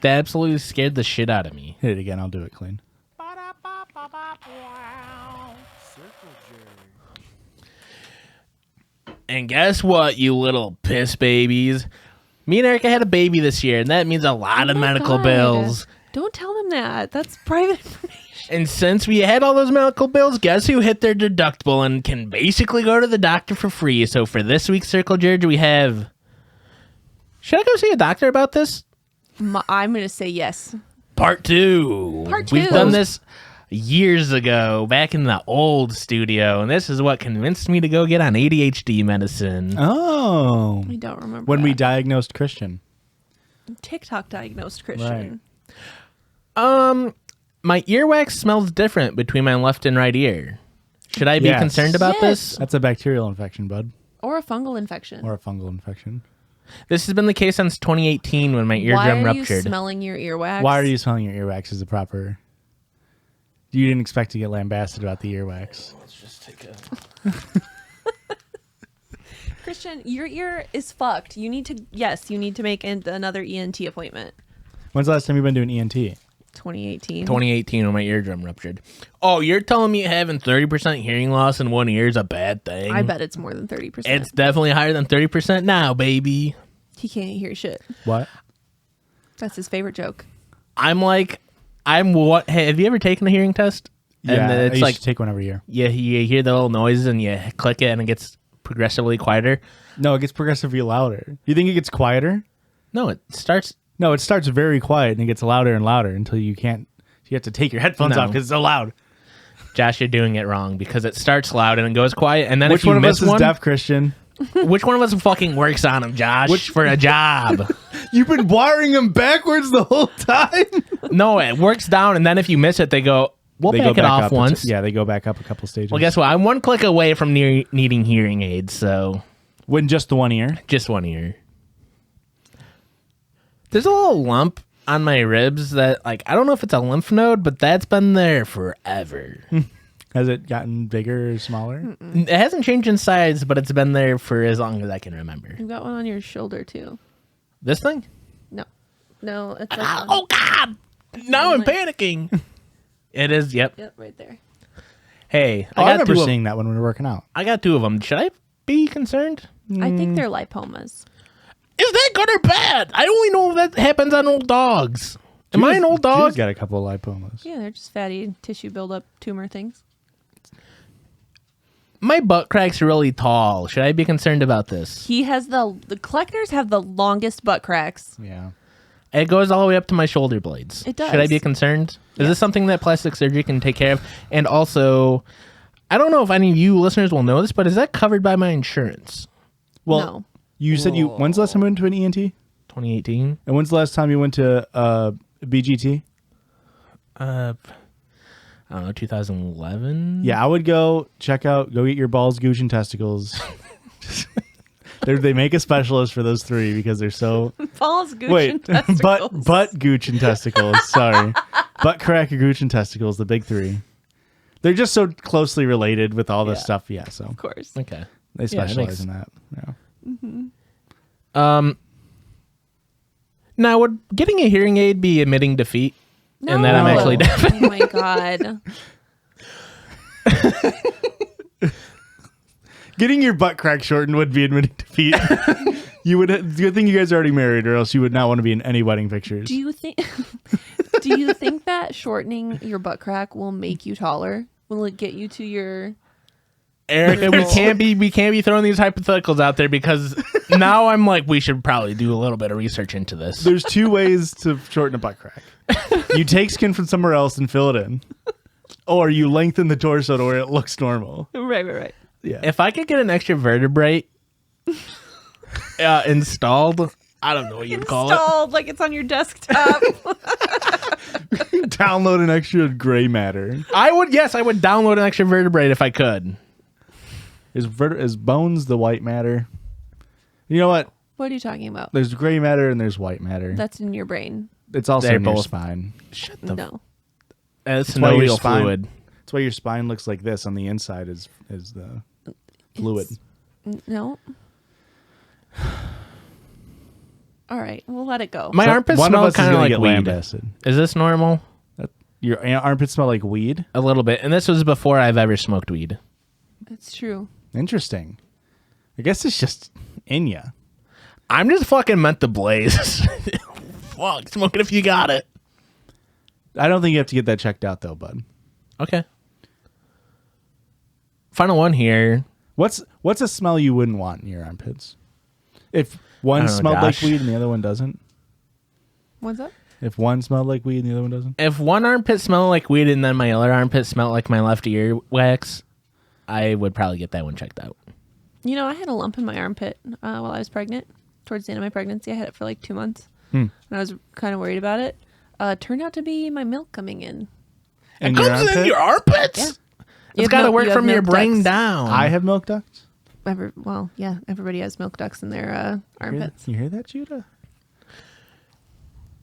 That absolutely scared the shit out of me. Hit it again. I'll do it clean. Circle Jerk. And guess what, you little piss babies? Me and Erica had a baby this year, and that means a lot of Oh my medical God. bills. Don't tell them that. That's private information. And since we had all those medical bills, guess who hit their deductible and can basically go to the doctor for free? So for this week's Circle Jerk, we have... Should I go see a doctor about this? I'm going to say yes. Part 2. Part We've 2. done this years ago, back in the old studio, and this is what convinced me to go get on ADHD medicine. Oh. I don't remember. When we that. diagnosed Christian. TikTok diagnosed Christian. My earwax smells different between my left and right ear. Should I be Yes. concerned about Yes. this? That's a bacterial infection, bud. Or a fungal infection. Or a fungal infection. This has been the case since 2018 when my Why eardrum are you ruptured. smelling your earwax? Why are you smelling your earwax as a proper... You didn't expect to get lambasted about the earwax. Let's just take a... Christian, your ear is fucked. You need to make another ENT appointment. When's the last time you've been doing ENT? 2018. 2018 when my eardrum ruptured. Oh, you're telling me having 30% hearing loss in one ear is a bad thing? I bet it's more than 30%. It's definitely higher than 30% now, baby. He can't hear shit. What? That's his favorite joke. I'm what? Hey, have you ever taken a hearing test? Yeah, And I it's used like to take one every year. you hear the little noises and you click it and it gets progressively quieter. No, it gets progressively louder. You think it gets quieter? No, it starts. No, it starts very quiet and it gets louder and louder until you can't. You have to take your headphones No. off because it's so loud. Josh, you're doing it wrong because it starts loud and it goes quiet, and then Which if you one of miss us is one, deaf, Christian? which one of us fucking works on him, Josh, for a job? You've been wiring them backwards the whole time. No, it works down, and then if you miss it, they go. We'll back it off up. once. Yeah, they go back up a couple stages. Well, guess what? I'm one click away from needing hearing aids, so When just the one ear. just one ear. There's a little lump on my ribs that, like, I don't know if it's a lymph node, but that's been there forever. Has it gotten bigger or smaller? It hasn't changed in size, but it's been there for as long as I can remember. You've got one on your shoulder too. This thing? No, it's like on- Oh, God! Now I'm Like- panicking. It is, yep. Yep, right there. Hey, I got remember two of- seeing that when we were working out. I got 2 of them. Should I be concerned? I think they're lipomas. Is that good or bad? I only know that happens on old dogs. Am I an old dog? Judy's got a couple of lipomas. Yeah, they're just fatty tissue buildup tumor things. My butt crack's really tall. Should I be concerned about this? He has the collectors have the longest butt cracks. Yeah. It goes all the way up to my shoulder blades. It does. Should I be concerned? Is this something that plastic surgery can take care of? And also, I don't know if any of you listeners will know this, but is that covered by my insurance? Well, No. you said when's the last time you went to an ENT? 2018. And when's the last time you went to BGT? I don't know, 2011. Yeah, I would go get your balls, gooch, and testicles. They make a specialist for those three because they're so. Balls, gooch, and testicles. butt, gooch, and testicles. Sorry, butt crack, gooch, and testicles. The big three. They're just so closely related with all this stuff. Yeah, so Of course. Okay. they specialize in that. Yeah. Now, would getting a hearing aid be admitting defeat? No. And that I'm actually deaf? Oh my god. Getting your butt crack shortened would be admitting defeat. You would. Good thing you guys are already married, or else you would not want to be in any wedding pictures. Do you think? Do you think that shortening your butt crack will make you taller? Will it get you to your? Erica, we can't be throwing these hypotheticals out there because now I'm like, we should probably do a little bit of research into this. There's two ways to shorten a butt crack. You take skin from somewhere else and fill it in, or you lengthen the torso to where it looks normal. Right. Yeah. If I could get an extra vertebrae installed, I don't know what you'd call it. Installed like it's on your desktop. Download an extra gray matter. I would download an extra vertebrae if I could. Is bones the white matter? You know what? What are you talking about? There's gray matter and there's white matter. That's in your brain. It's also They're in your both- spine. Shut the No. It's why your synovial spine- fluid. That's why your spine looks like this. On the inside is the fluid. No. All right, we'll let it go. My armpits one smell of us is kind of gonna like get weed. lambasted. Is this normal? Your armpits smell like weed. A little bit. And this was before I've ever smoked weed. It's true. Interesting. I guess it's just in ya. I'm just fucking meant to blaze. Fuck, smoke it if you got it. I don't think you have to get that checked out though, bud. Okay. Final one here. What's a smell you wouldn't want in your armpits? If I one don't know, smelled like Josh. weed and the other one doesn't? What's up? If one smelled like weed and the other one doesn't? If one armpit smelled like weed and then my other armpit smelled like my left ear wax, I would probably get that one checked out. You know, I had a lump in my armpit while I was pregnant. Towards the end of my pregnancy, I had it for like 2 months, and I was kind of worried about it. Turned out to be my milk coming in. In It comes in your armpits? Yeah. It's You have got to milk- work you have from your milk brain ducts. down. I have milk ducts. Everybody has milk ducts in their armpits. You hear that, Judah?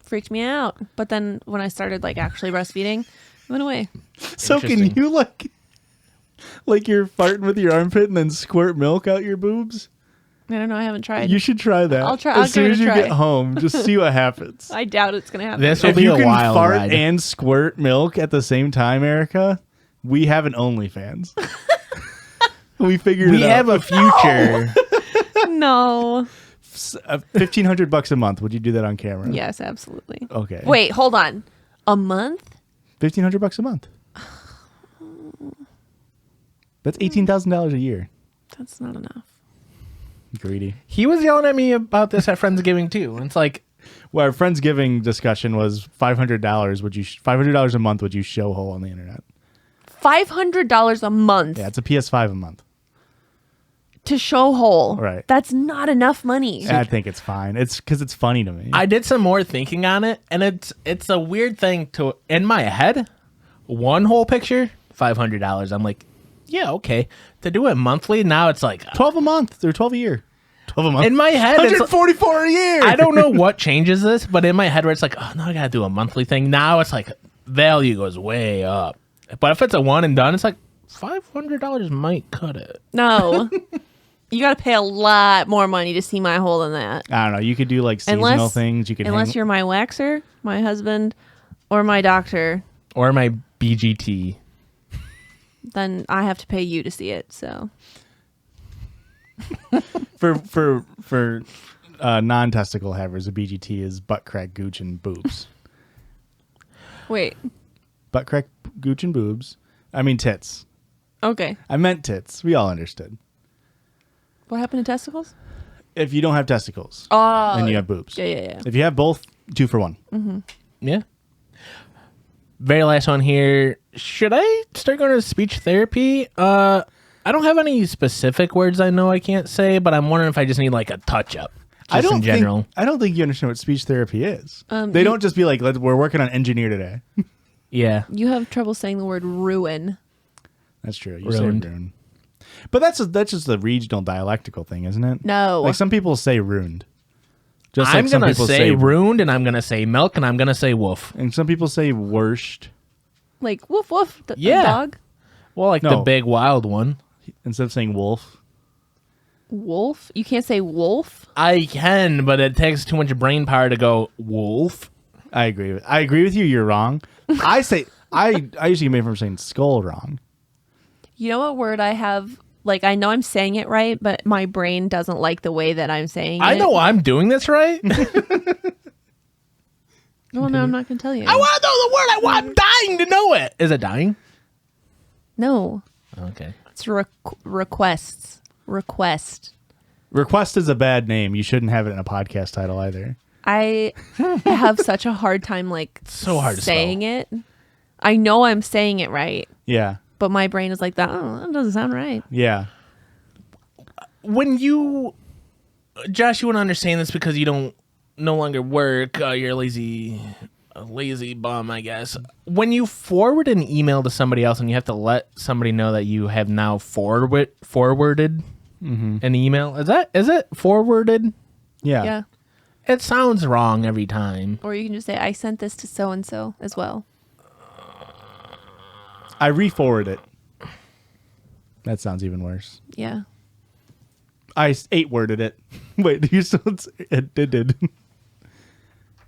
Freaked me out. But then when I started like actually breastfeeding, it went away. So can Interesting. you like you're farting with your armpit and then squirt milk out your boobs? I don't know. I haven't tried. You should try that. I'll try- I'll As soon give it as a you try. get home, just see what happens. I doubt it's gonna happen. This will If be you a can wild fart ride. and squirt milk at the same time, Erica, we have an OnlyFans. We figured We it have out. a future. No. $1,500 a month. Would you do that on camera? Yes, absolutely. Okay. Wait, hold on. A month? $1,500 a month. That's $18,000 a year. That's not enough. Greedy. He was yelling at me about this at Friendsgiving too. And it's like, Well, our Friendsgiving discussion was $500. Would you $500 a month? Would you show hole on the internet? $500 a month Yeah, it's a PS5 a month. to show hole. Right. That's not enough money. I think it's fine. It's because it's funny to me. I did some more thinking on it, and it's a weird thing to in my head. One whole picture, $500. I'm like, yeah, okay. To do it monthly, now it's like 12 a month or 12 a year. 12 a month. in my head. It's, 144 a year. I don't know what changes this, but in my head, where it's like, oh, now I gotta do a monthly thing. Now it's like value goes way up. But if it's a one and done, it's like $500 might cut it. No. You got to pay a lot more money to see my hole than that. I don't know. You could do like seasonal things. You could Unless hang. you're my waxer, my husband, or my doctor, Or my BGT. then I have to pay you to see it. So for non-testicle havers, a BGT is butt crack, gooch, and boobs. wait. Butt crack, gooch, and boobs. I mean tits. Okay. I meant tits. We all understood. What happened to testicles? If you don't have testicles, Oh. then you have boobs. Yeah. If you have both, 2 for 1. Yeah. Very last one here. Should I start going to speech therapy? I don't have any specific words I know I can't say, but I'm wondering if I just need like a touch up. Just in general. I don't think you understand what speech therapy is. They don't just be like, we're working on engineer today. Yeah. You have trouble saying the word ruin. That's true. You Ruined. say ruin. But that's just a regional dialectical thing, isn't it? No. Like some people say ruined. Just I'm like some going to people say ruined, and I'm going to say milk, and I'm going to say wolf. And some people say worst Like woof woof, the Yeah. dog. Well, like the No. big wild one. instead of saying wolf. Wolf? You can't say wolf? I can, but it takes too much brain power to go wolf. I agree with you. You're wrong. I usually get made from saying skull wrong. You know what word I have? Like, I know I'm saying it right, but my brain doesn't like the way that I'm saying it. I know I'm doing this right. Well, no, I'm not going to tell you. I want to know the word. I'm dying to know it. Is it dying? No. Okay. It's requests. Request. Request is a bad name. You shouldn't have it in a podcast title either. I have such a hard time, like, So hard to saying it. I know I'm saying it right, Yeah. but my brain is like, that doesn't sound right. Yeah. When you, Josh, you wouldn't understand this because you don't no longer work. You're a lazy bum, I guess. When you forward an email to somebody else and you have to let somebody know that you have now forwarded an email, is it forwarded? Yeah. Yeah. It sounds wrong every time. Or you can just say, I sent this to so-and-so as well. I re-forward it. That sounds even worse. Yeah. I 8-worded it. Wait, you still it did.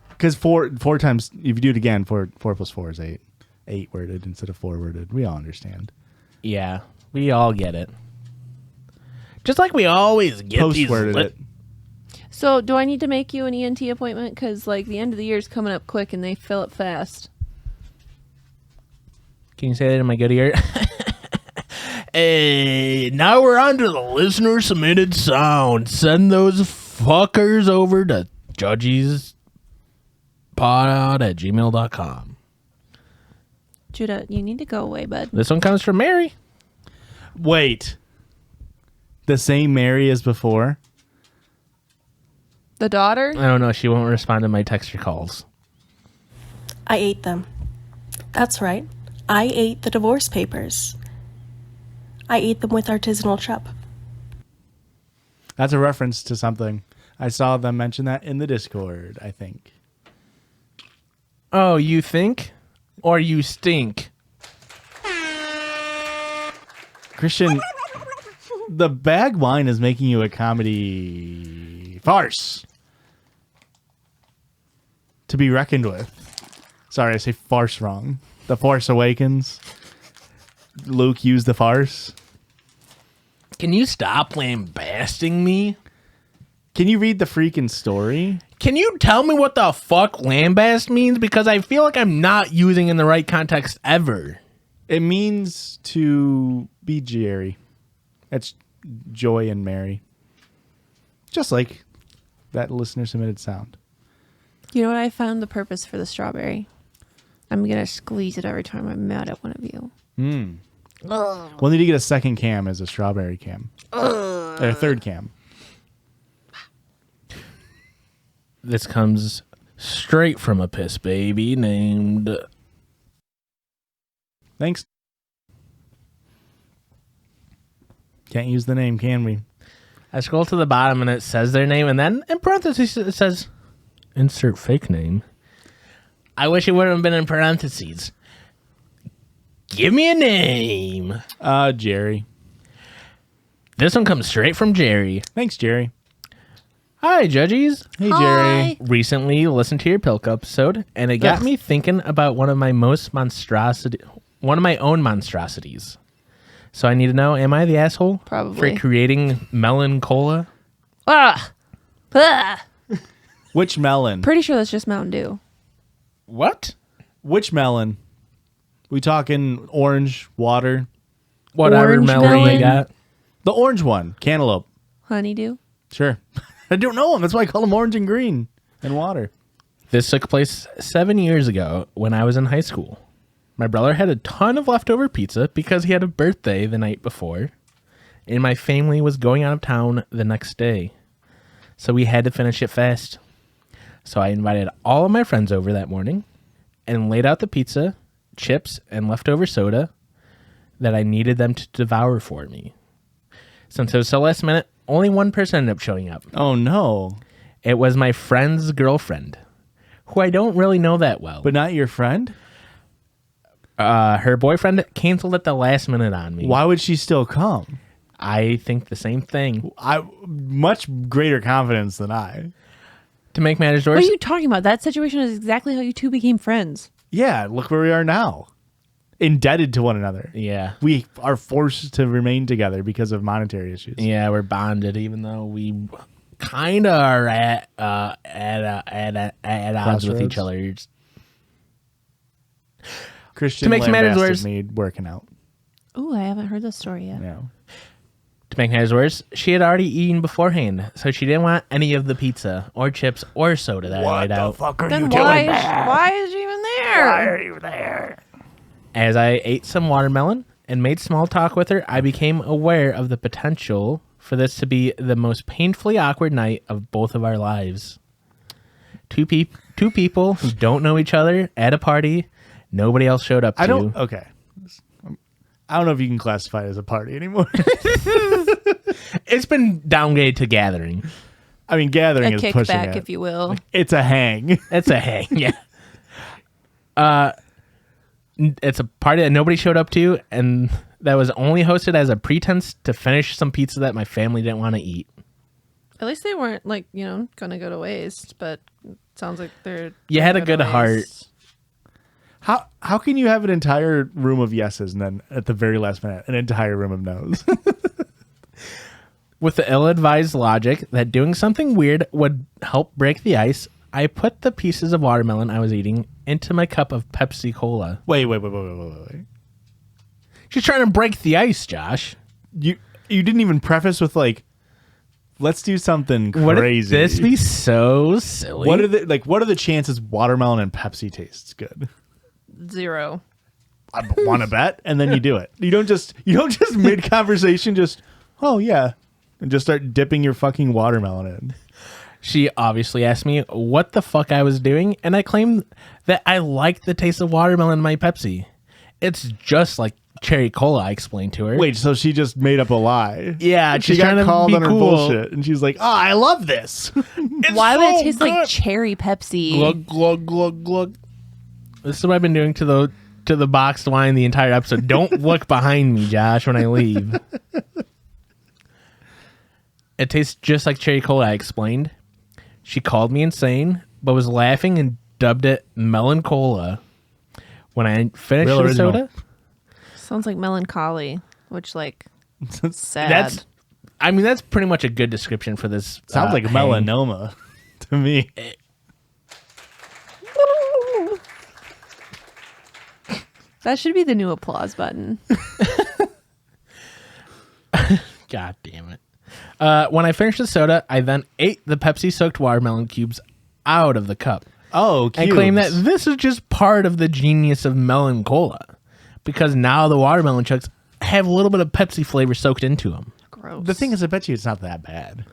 Because four times, if you do it again, 4 plus 4 is 8. 8-worded instead of 4-worded. We all understand. Yeah, we all get it. Just like we always get these. Post-worded it. So do I need to make you an ENT appointment? Because, like, the end of the year is coming up quick and they fill up fast. Can you say that in my good ear? Hey, now we're on to the listener submitted sound. Send those fuckers over to judgiespod@gmail.com. Judah, you need to go away, bud. This one comes from Mary. Wait. The same Mary as before? The daughter? I don't know. She won't respond to my text or calls. I ate them. That's right. I ate the divorce papers. I ate them with artisanal chop. That's a reference to something. I saw them mention that in the Discord, I think. Oh, you think? Or you stink? Christian, the bag wine is making you a comedy farce to be reckoned with. Sorry, I say farce wrong. The Force Awakens. Luke used the farce. Can you stop lambasting me? Can you read the freaking story? Can you tell me what the fuck lambast means? Because I feel like I'm not using it in the right context ever. It means to be Jerry. That's Joy and Mary. Just like that listener submitted sound. You know what? I found the purpose for the strawberry. I'm going to squeeze it every time I'm mad at one of you. We'll need to get a second cam as a strawberry cam. Or a third cam. This comes straight from a piss baby named... Thanks. Can't use the name, can we? I scroll to the bottom and it says their name, and then in parentheses it says, insert fake name. I wish it wouldn't have been in parentheses. Give me a name. Jerry. This one comes straight from Jerry. Thanks, Jerry. Hi, Judgies. Hey, Hi. Jerry. Recently listened to your Pilk episode, and it got Ugh. me thinking about one of my own monstrosities. So I need to know, am I the asshole? Probably. For creating Melon Cola? Ah! Ah! Which melon? Pretty sure that's just Mountain Dew. What? Which melon? We talking orange, water? Whatever Orange melon melon? you got. The orange one. Cantaloupe. Honeydew. Sure. I don't know them. That's why I call them orange and green and water. This took place 7 years ago when I was in high school. My brother had a ton of leftover pizza because he had a birthday the night before, and my family was going out of town the next day. So we had to finish it fast. So I invited all of my friends over that morning and laid out the pizza, chips, and leftover soda that I needed them to devour for me. Since it was so last minute, only one person ended up showing up. Oh, no. It was my friend's girlfriend, who I don't really know that well. But not your friend? Her boyfriend canceled at the last minute on me. Why would she still come? I think the same thing. Much greater confidence than I. To make matters worse, What are you talking about? That situation is exactly how you two became friends. Yeah, look where we are now. Indebted to one another. yeah, We are forced to remain together because of monetary issues. we're bonded, even though we kind of are at odds with each other. Christian To make matters lambasted worse- me working out. Ooh, I haven't heard this story yet. Yeah. To make matters worse, she had already eaten beforehand, so she didn't want any of the pizza or chips or soda that I laid out. fuck are Then why is she even there? Why are you there? As I ate some watermelon and made small talk with her, I became aware of the potential for this to be the most painfully awkward night of both of our lives. Two people who don't know each other at a party nobody else showed up to. Okay. I don't know if you can classify it as a party anymore. It's been downgraded to gathering. I mean, gathering A is pushing kickback, it. if you will. It's a hang. It's a hang, yeah. It's a party that nobody showed up to, and that was only hosted as a pretense to finish some pizza that my family didn't want to eat. At least they weren't gonna go to waste. But it sounds like they're. You had a gonna go good to heart. waste. How can you have an entire room of yeses and then at the very last minute an entire room of no's? With the ill-advised logic that doing something weird would help break the ice, I put the pieces of watermelon I was eating into my cup of Pepsi Cola. Wait. She's trying to break the ice, Josh. You didn't even preface with let's do something Would crazy. this be so silly? What are the chances watermelon and Pepsi tastes good? 0. I want to bet, and then you do it. You don't just mid conversation just and just start dipping your fucking watermelon in. She obviously asked me what the fuck I was doing, and I claimed that I liked the taste of watermelon in my Pepsi. It's just like cherry cola, I explained to her. Wait, so she just made up a lie? Yeah, she she's got trying to called be on her cool. bullshit, and she's like, "Oh, I love this." Why would so it taste good. like cherry Pepsi? Glug glug glug glug. This is what I've been doing to the boxed wine the entire episode. Don't look behind me, Josh, when I leave. It tastes just like cherry cola, I explained. She called me insane, but was laughing and dubbed it Melon Cola. When I finished Real the original. soda, Sounds like melancholy, which sad. that's pretty much a good description for this. Sounds like hang. melanoma to me. That should be the new applause button. God damn it. When I finished the soda, I then ate the Pepsi-soaked watermelon cubes out of the cup. Oh, And claim that this is just part of the genius of Melon Cola, because now the watermelon chunks have a little bit of Pepsi flavor soaked into them. Gross. The thing is, I bet you it's not that bad.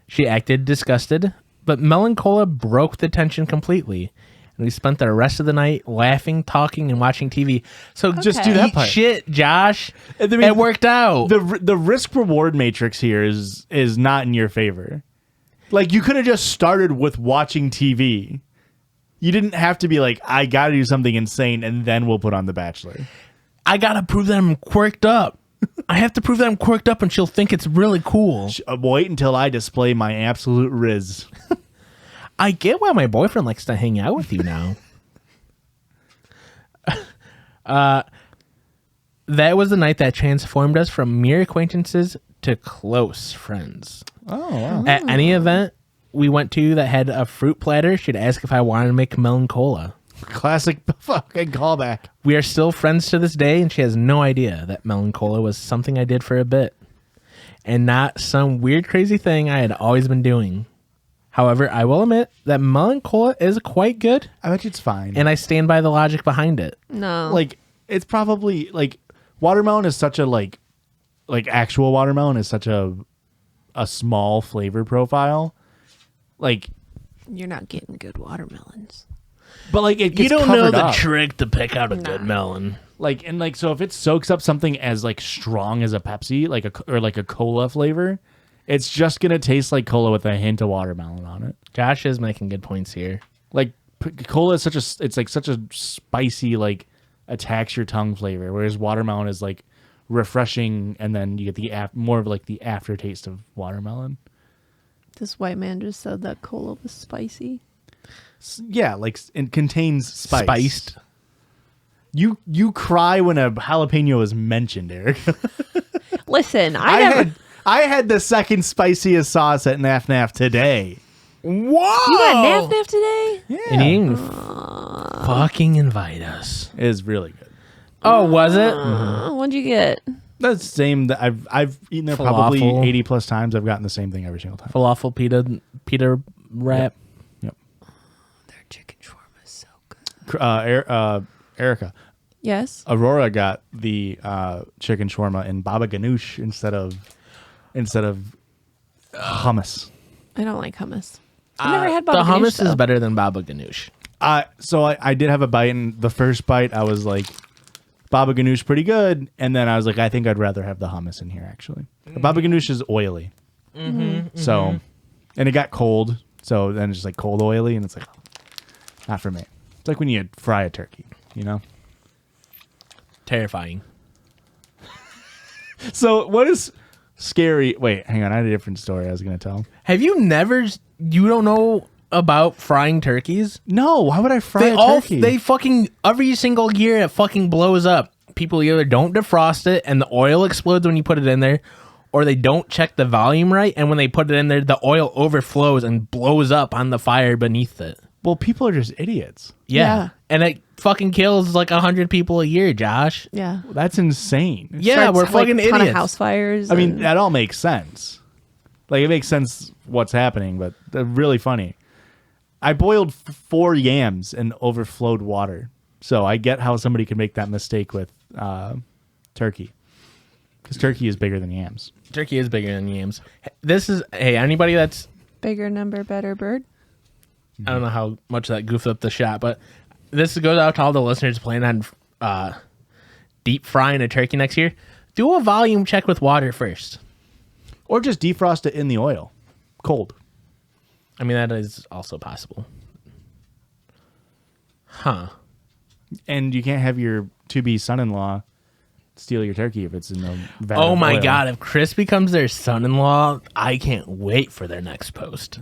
She acted disgusted, but Melon Cola broke the tension completely, and we spent the rest of the night laughing, talking, and watching TV. So Just do that eat part. shit, Josh. I mean, It worked out. The risk reward matrix here is not in your favor. Like, you could have just started with watching TV. You didn't have to be like, I got to do something insane, and then we'll put on The Bachelor. I gotta prove that I'm quirked up. I have to prove that I'm quirked up, and she'll think it's really cool. Wait until I display my absolute riz. I get why my boyfriend likes to hang out with you now. That was the night that transformed us from mere acquaintances to close friends. Oh, wow. At any event we went to that had a fruit platter, she'd ask if I wanted to make Melon Cola. Classic fucking callback. We are still friends to this day, and she has no idea that Melon Cola was something I did for a bit, and not some weird crazy thing I had always been doing. However, I will admit that Melon Cola is quite good, I bet you it's fine. and I stand by the logic behind it. No. like, it's probably like watermelon is such a like actual watermelon is such a small flavor profile. Like You're not getting good watermelons. but like it gets You don't know covered the up. trick to pick out a good melon. Like and like so if it soaks up something as like strong as a Pepsi, like a cola flavor, it's just gonna taste like cola with a hint of watermelon on it. Josh is making good points here. Like cola is such a spicy like attacks your tongue flavor, whereas watermelon is like refreshing, and then you get the more of like the aftertaste of watermelon. This white man just said that cola was spicy. Yeah, like it contains spice. Spiced. You cry when a jalapeno is mentioned, Eric. Listen, I had the second spiciest sauce at Naf Naf today. Whoa! You got naf today? And you didn't fucking invite us. It is really good. Oh, was it? What'd you get? That's the same that I've eaten there probably Falafel. 80 plus times. I've gotten the same thing every single time. Falafel pita wrap. Yep. Their chicken shawarma is so good. Erica, Yes. Aurora got the chicken shawarma in baba ganoush instead of hummus. I don't like hummus. I've never had The baba ganoush, hummus is though. better than baba ganoush. So I did have a bite, and the first bite I was like, baba ganoush pretty good, and then I was like, I think I'd rather have the hummus in here actually. Baba ganoush is oily, so and it got cold, so then it's just like cold oily, and it's like not for me. It's like when you fry a turkey, you know. Terrifying. So what is scary? Wait, hang on, I had a different story I was gonna tell. Have you you don't know about frying turkeys? No, why would I fry a turkey? They fucking, every single year it fucking blows up. People either don't defrost it and the oil explodes when you put it in there, or they don't check the volume right, and when they put it in there, the oil overflows and blows up on the fire beneath it. Well, people are just idiots. Yeah. And it fucking kills like 100 people a year, Josh. Yeah. That's insane. Yeah, Starts, we're fucking like, ton of idiots. house fires. I mean, and- that all makes sense. Like, it makes sense what's happening, but they're really funny. I boiled 4 yams in overflowed water. So I get how somebody could make that mistake with turkey. Because turkey is bigger than yams. Turkey is bigger than yams. Hey, anybody that's, bigger number, better bird. I don't know how much that goofed up the shot, but this goes out to all the listeners planning on deep frying a turkey next year. Do a volume check with water first. Or just defrost it in the oil. Cold. I mean, that is also possible. Huh. And you can't have your to-be son-in-law steal your turkey if it's in the vat Oh of my oil. God. If Chris becomes their son-in-law, I can't wait for their next post.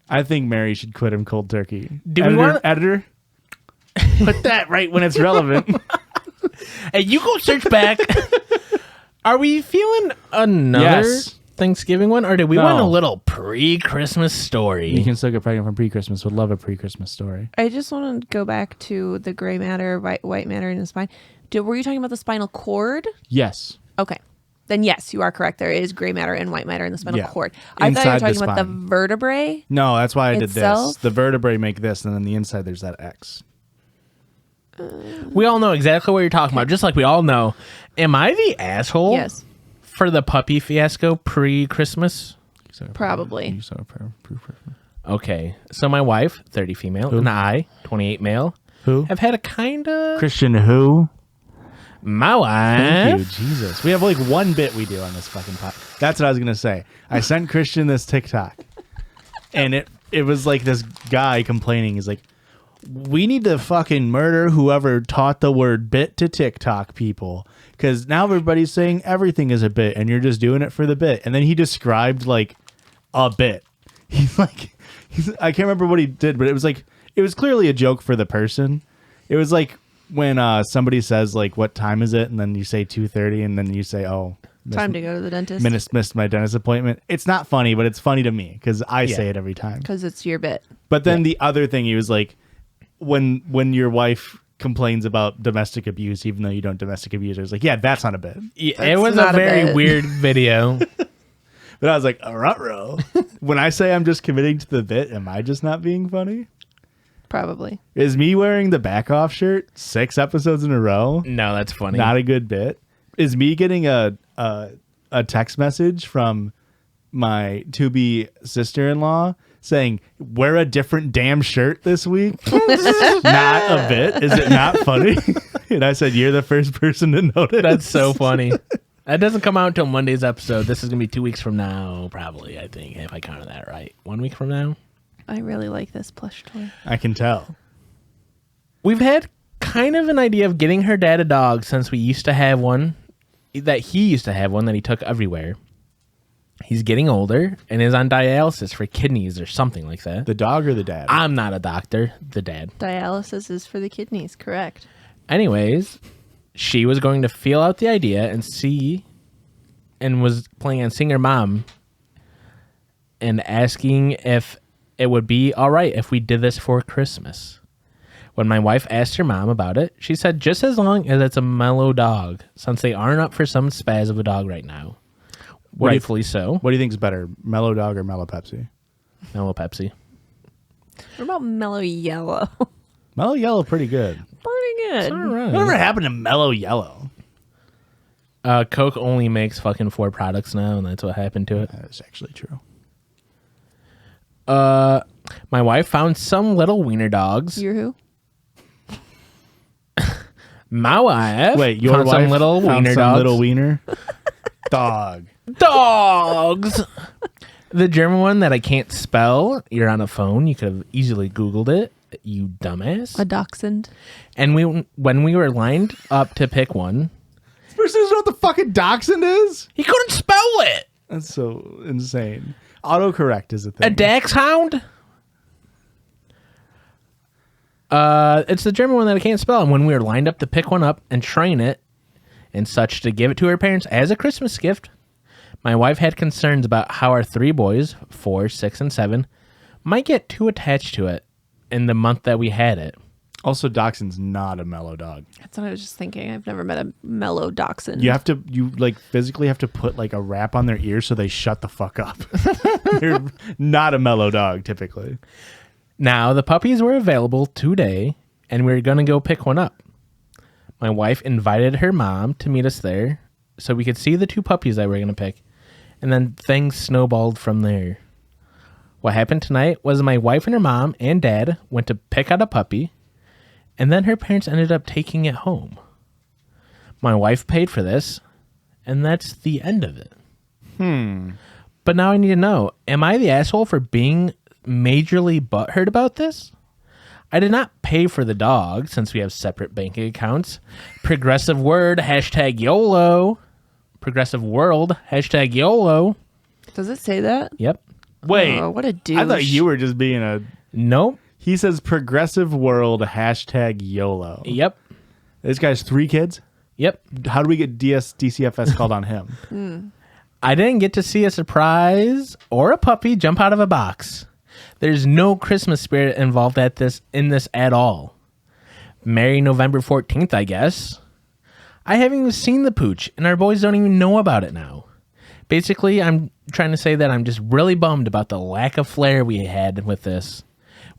I think Mary should quit him cold turkey. Do we wanna- Editor? Put that right when it's relevant. Hey, you go search back. Are we feeling another Yes. Thanksgiving one, or do we No. want a little pre-Christmas story? You can still get pregnant from pre-Christmas. Would love a pre-Christmas story. I just want to go back to the gray matter, white matter in the spine. Were you talking about the spinal cord? Yes. Okay. Then yes, you are correct. There is gray matter and white matter in the spinal Yeah. cord. I thought you were Inside the talking about the spine. vertebrae. No, that's why I did this. Itself? The vertebrae make this, and then the inside there's that X. We all know exactly what you're talking about, just like we all know. Am I the asshole Yes, for the puppy fiasco pre-Christmas? probably. Okay, so my wife, 30 female, and I, 28 male, Who? have had a kind of... Christian who? My Thank you, wife. Jesus. We have like one bit we do on this fucking podcast. That's what I was gonna say. I sent Christian this TikTok, and it was like this guy complaining. He's like, "We need to fucking murder whoever taught the word bit to TikTok people, because now everybody's saying everything is a bit, and you're just doing it for the bit." And then he described like a bit. He's like, I can't remember what he did, but it was clearly a joke for the person. It was like when somebody says like, "What time is it?" and then you say 2:30, and then you say, "Oh, Time to go to the dentist missed my dentist appointment." It's not funny, but it's funny to me because I say it every time. because it's your bit. But then the other thing, he was like, when your wife complains about domestic abuse, even though you don't domestic abuse her, it's like, yeah, that's not a bit. Yeah, it was a not a very bit. weird video. But I was like, ruh-roh. When I say I'm just committing to the bit, am I just not being funny? Probably. Is me wearing the back off shirt 6 episodes in a row No, that's funny. not a good bit? Is me getting a text message from my to-be sister-in-law saying, wear a different damn shirt this week? Not a bit. Is it not funny? And I said, you're the first person to notice. That's so funny. That doesn't come out until Monday's episode. This is going to be 2 weeks from now, probably, I think, if I counted that right. 1 week from now? I really like this plush toy. I can tell. We've had kind of an idea of getting her dad a dog since we used to have one, that he took everywhere. He's getting older and is on dialysis for kidneys or something like that. The dog or the dad? I'm not a doctor, the dad. Dialysis is for the kidneys, correct. Anyways, she was going to feel out the idea and was planning on seeing her mom and asking if it would be all right if we did this for Christmas. When my wife asked her mom about it, she said just as long as it's a mellow dog, since they aren't up for some spaz of a dog right now. Rightfully so. What do you think is better, Mellow Dog or Mellow Pepsi? Mellow Pepsi. What about Mellow Yellow? Mellow Yellow, pretty good. Pretty good. All right. Whatever happened to Mellow Yellow? Coke only makes fucking 4 products now, and that's what happened to it. That is actually true. My wife found some little wiener dogs. You're who? My wife Wait, your found wife some little found wiener some dogs. little wiener? Dog. Dogs. The German one that I can't spell. You're on a phone. You could have easily Googled it. You dumbass. A dachshund. And when we were lined up to pick one, This person doesn't know what the fucking dachshund is? he couldn't spell it. That's so insane. Autocorrect is a thing. A dachshund? It's the German one that I can't spell. And when we were lined up to pick one up and train it and such to give it to her parents as a Christmas gift, my wife had concerns about how our 3 boys, 4, 6, and 7, might get too attached to it in the month that we had it. Also, dachshund's not a mellow dog. That's what I was just thinking. I've never met a mellow dachshund. You physically have to put like a wrap on their ears so they shut the fuck up. They're not a mellow dog typically. Now, the puppies were available today, and we were going to go pick one up. My wife invited her mom to meet us there so we could see the 2 puppies that we were going to pick, and then things snowballed from there. What happened tonight was my wife and her mom and dad went to pick out a puppy, and then her parents ended up taking it home. My wife paid for this, and that's the end of it. But now I need to know, am I the asshole for being majorly butthurt about this? I did not pay for the dog since we have separate banking accounts. Progressive word, #YOLO. Progressive world, #YOLO. Does it say that? Yep. Wait, Oh, what a douche. I thought you were just being a. Nope. He says progressive world #YOLO. Yep. This guy's 3 kids. Yep. How do we get DCFS called on him? I didn't get to see a surprise or a puppy jump out of a box. There's no Christmas spirit involved in this at all. Merry November 14th, I guess. I haven't even seen the pooch, and our boys don't even know about it now. Basically, I'm trying to say that I'm just really bummed about the lack of flair we had with this.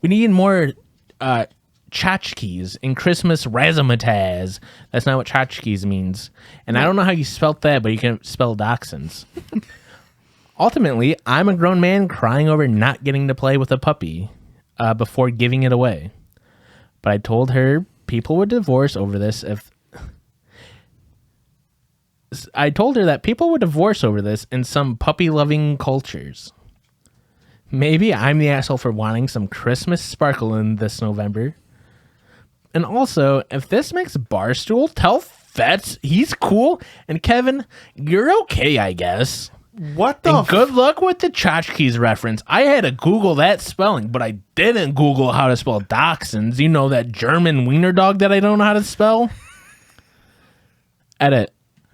We need more tchotchkes in Christmas razzmatazz. That's not what tchotchkes means. And I don't know how you spelt that, but you can spell dachshunds. Ultimately, I'm a grown man crying over not getting to play with a puppy before giving it away. But I told her people would divorce over this I told her that people would divorce over this in some puppy-loving cultures. Maybe I'm the asshole for wanting some Christmas sparkle in this November. And also, if this makes Barstool, tell Fetz he's cool, and Kevin, you're okay, I guess. What the? And good luck with the tchotchkes reference. I had to Google that spelling, but I didn't Google how to spell dachshunds. You know, that German wiener dog that I don't know how to spell? Edit.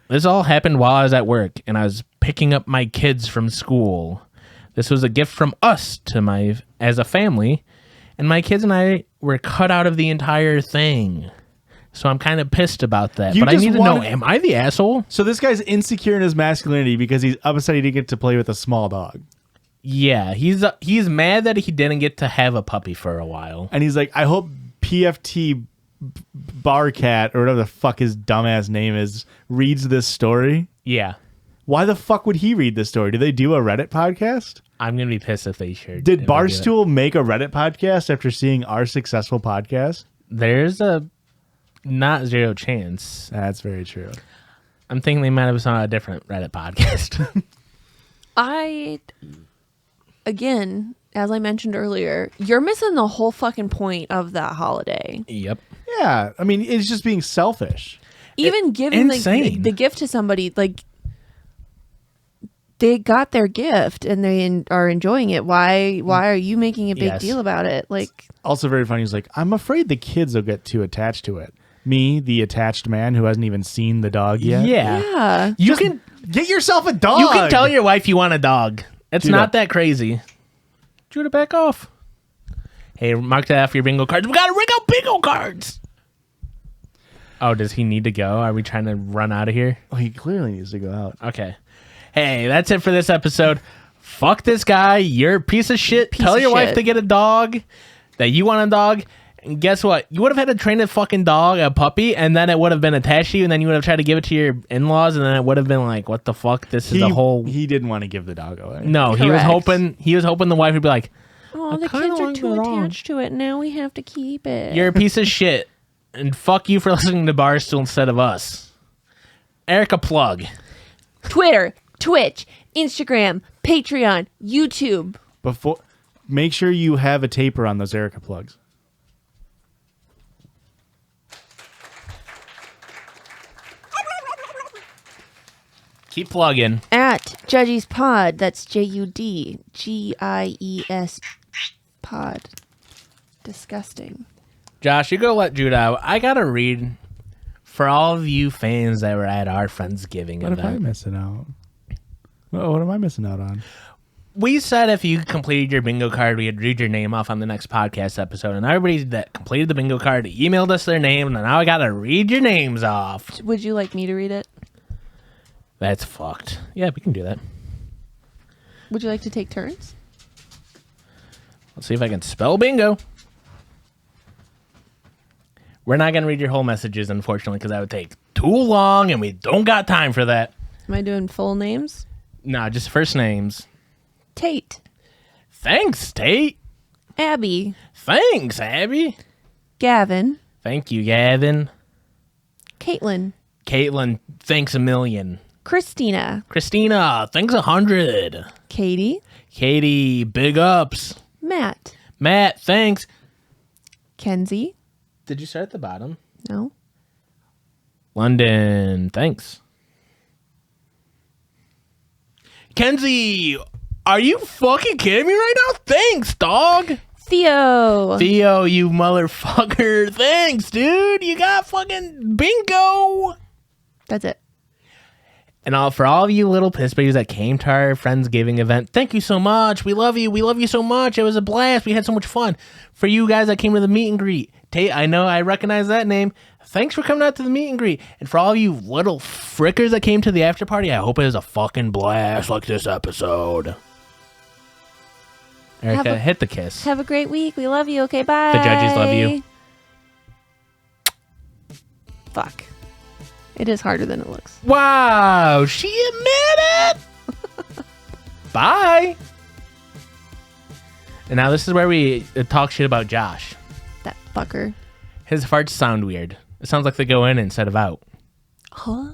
This all happened while I was at work, and I was picking up my kids from school. This was a gift from us as a family, and my kids and I were cut out of the entire thing. So I'm kind of pissed about that. You But I just need to know, wanted- am I the asshole? So this guy's insecure in his masculinity because he's upset he didn't get to play with a small dog. Yeah, he's mad that he didn't get to have a puppy for a while. And he's like, I hope PFT Barcat or whatever the fuck his dumbass name is reads this story. Yeah. Why the fuck would he read this story? Do they do a Reddit podcast? I'm going to be pissed if they sure Did if they do it. Barstool make a Reddit podcast after seeing our successful podcast? There's a not zero chance. That's very true. I'm thinking they might have saw a different Reddit podcast. Again, as I mentioned earlier, you're missing the whole fucking point of that holiday. Yep. Yeah, I mean, it's just being selfish. Even giving insane. the gift to somebody, like, they got their gift and they are enjoying it. Why are you making a big Yes. deal about it? Like, Also very funny. He's like, I'm afraid the kids will get too attached to it. Me, the attached man who hasn't even seen the dog yet. yeah. You can Get yourself a dog. you can tell your wife you want a dog. It's Judah. not that crazy. Judah, back off. Hey, mark that off your bingo cards. We gotta rig out bingo cards. Oh, does he need to go? Are we trying to run out of here? Oh, he clearly needs to go out. Okay. Hey, that's it for this episode. Fuck this guy. You're a piece of shit. Piece Tell of your wife shit. to get a dog, that you want a dog. And guess what? You would have had to train a fucking dog, a puppy, and then it would have been attached to you, and then you would have tried to give it to your in-laws, and then it would have been like, what the fuck? This is a whole... He didn't want to give the dog away. No, he was hoping the wife would be like, Oh, the kinda kids are like too the dog. attached to it. Now we have to keep it. you're a piece of shit, and fuck you for listening to Barstool instead of us. Erica, plug. Twitter, Twitch, Instagram, Patreon, YouTube. Make sure you have a taper on those Erica plugs. Keep plugging. At Judgies Pod. That's JUDGIES Pod. Disgusting. Josh, you go let Judah out. I gotta read for all of you fans that were at our Friendsgiving What am I event. missing out? What am I missing out on? We said if you completed your bingo card, we'd read your name off on the next podcast episode. And everybody that completed the bingo card emailed us their name, and now I gotta read your names off. Would you like me to read it? That's fucked. Yeah, we can do that. Would you like to take turns? Let's see if I can spell bingo. We're not gonna read your whole messages, unfortunately, because that would take too long, and we don't got time for that. Am I doing full names? No, just first names. Tate. Thanks, Tate. Abby. Thanks, Abby. Gavin. Thank you, Gavin. Caitlin. Caitlin, thanks a million. Christina. Christina, thanks 100. Katie. Katie, big ups. Matt. Matt, thanks. Kenzie. Did you start at the bottom? No. London, thanks. Kenzie, are you fucking kidding me right now? Thanks, dog. Theo. Theo, you motherfucker. Thanks, dude. You got fucking bingo. That's it. And for all of you little piss babies that came to our Friendsgiving event, thank you so much. We love you. We love you so much. It was a blast. We had so much fun. For you guys that came to the meet and greet, Tate, I know I recognize that name. Thanks for coming out to the meet and greet. And for all of you little frickers that came to the after party, I hope it was a fucking blast like this episode. Erica, hit the kiss. Have a great week. We love you. Okay, bye. The Judgies love you. Fuck. It is harder than it looks. Wow, she admitted. Bye. And now this is where we talk shit about Josh. That fucker. His farts sound weird. It sounds like they go in instead of out. Huh?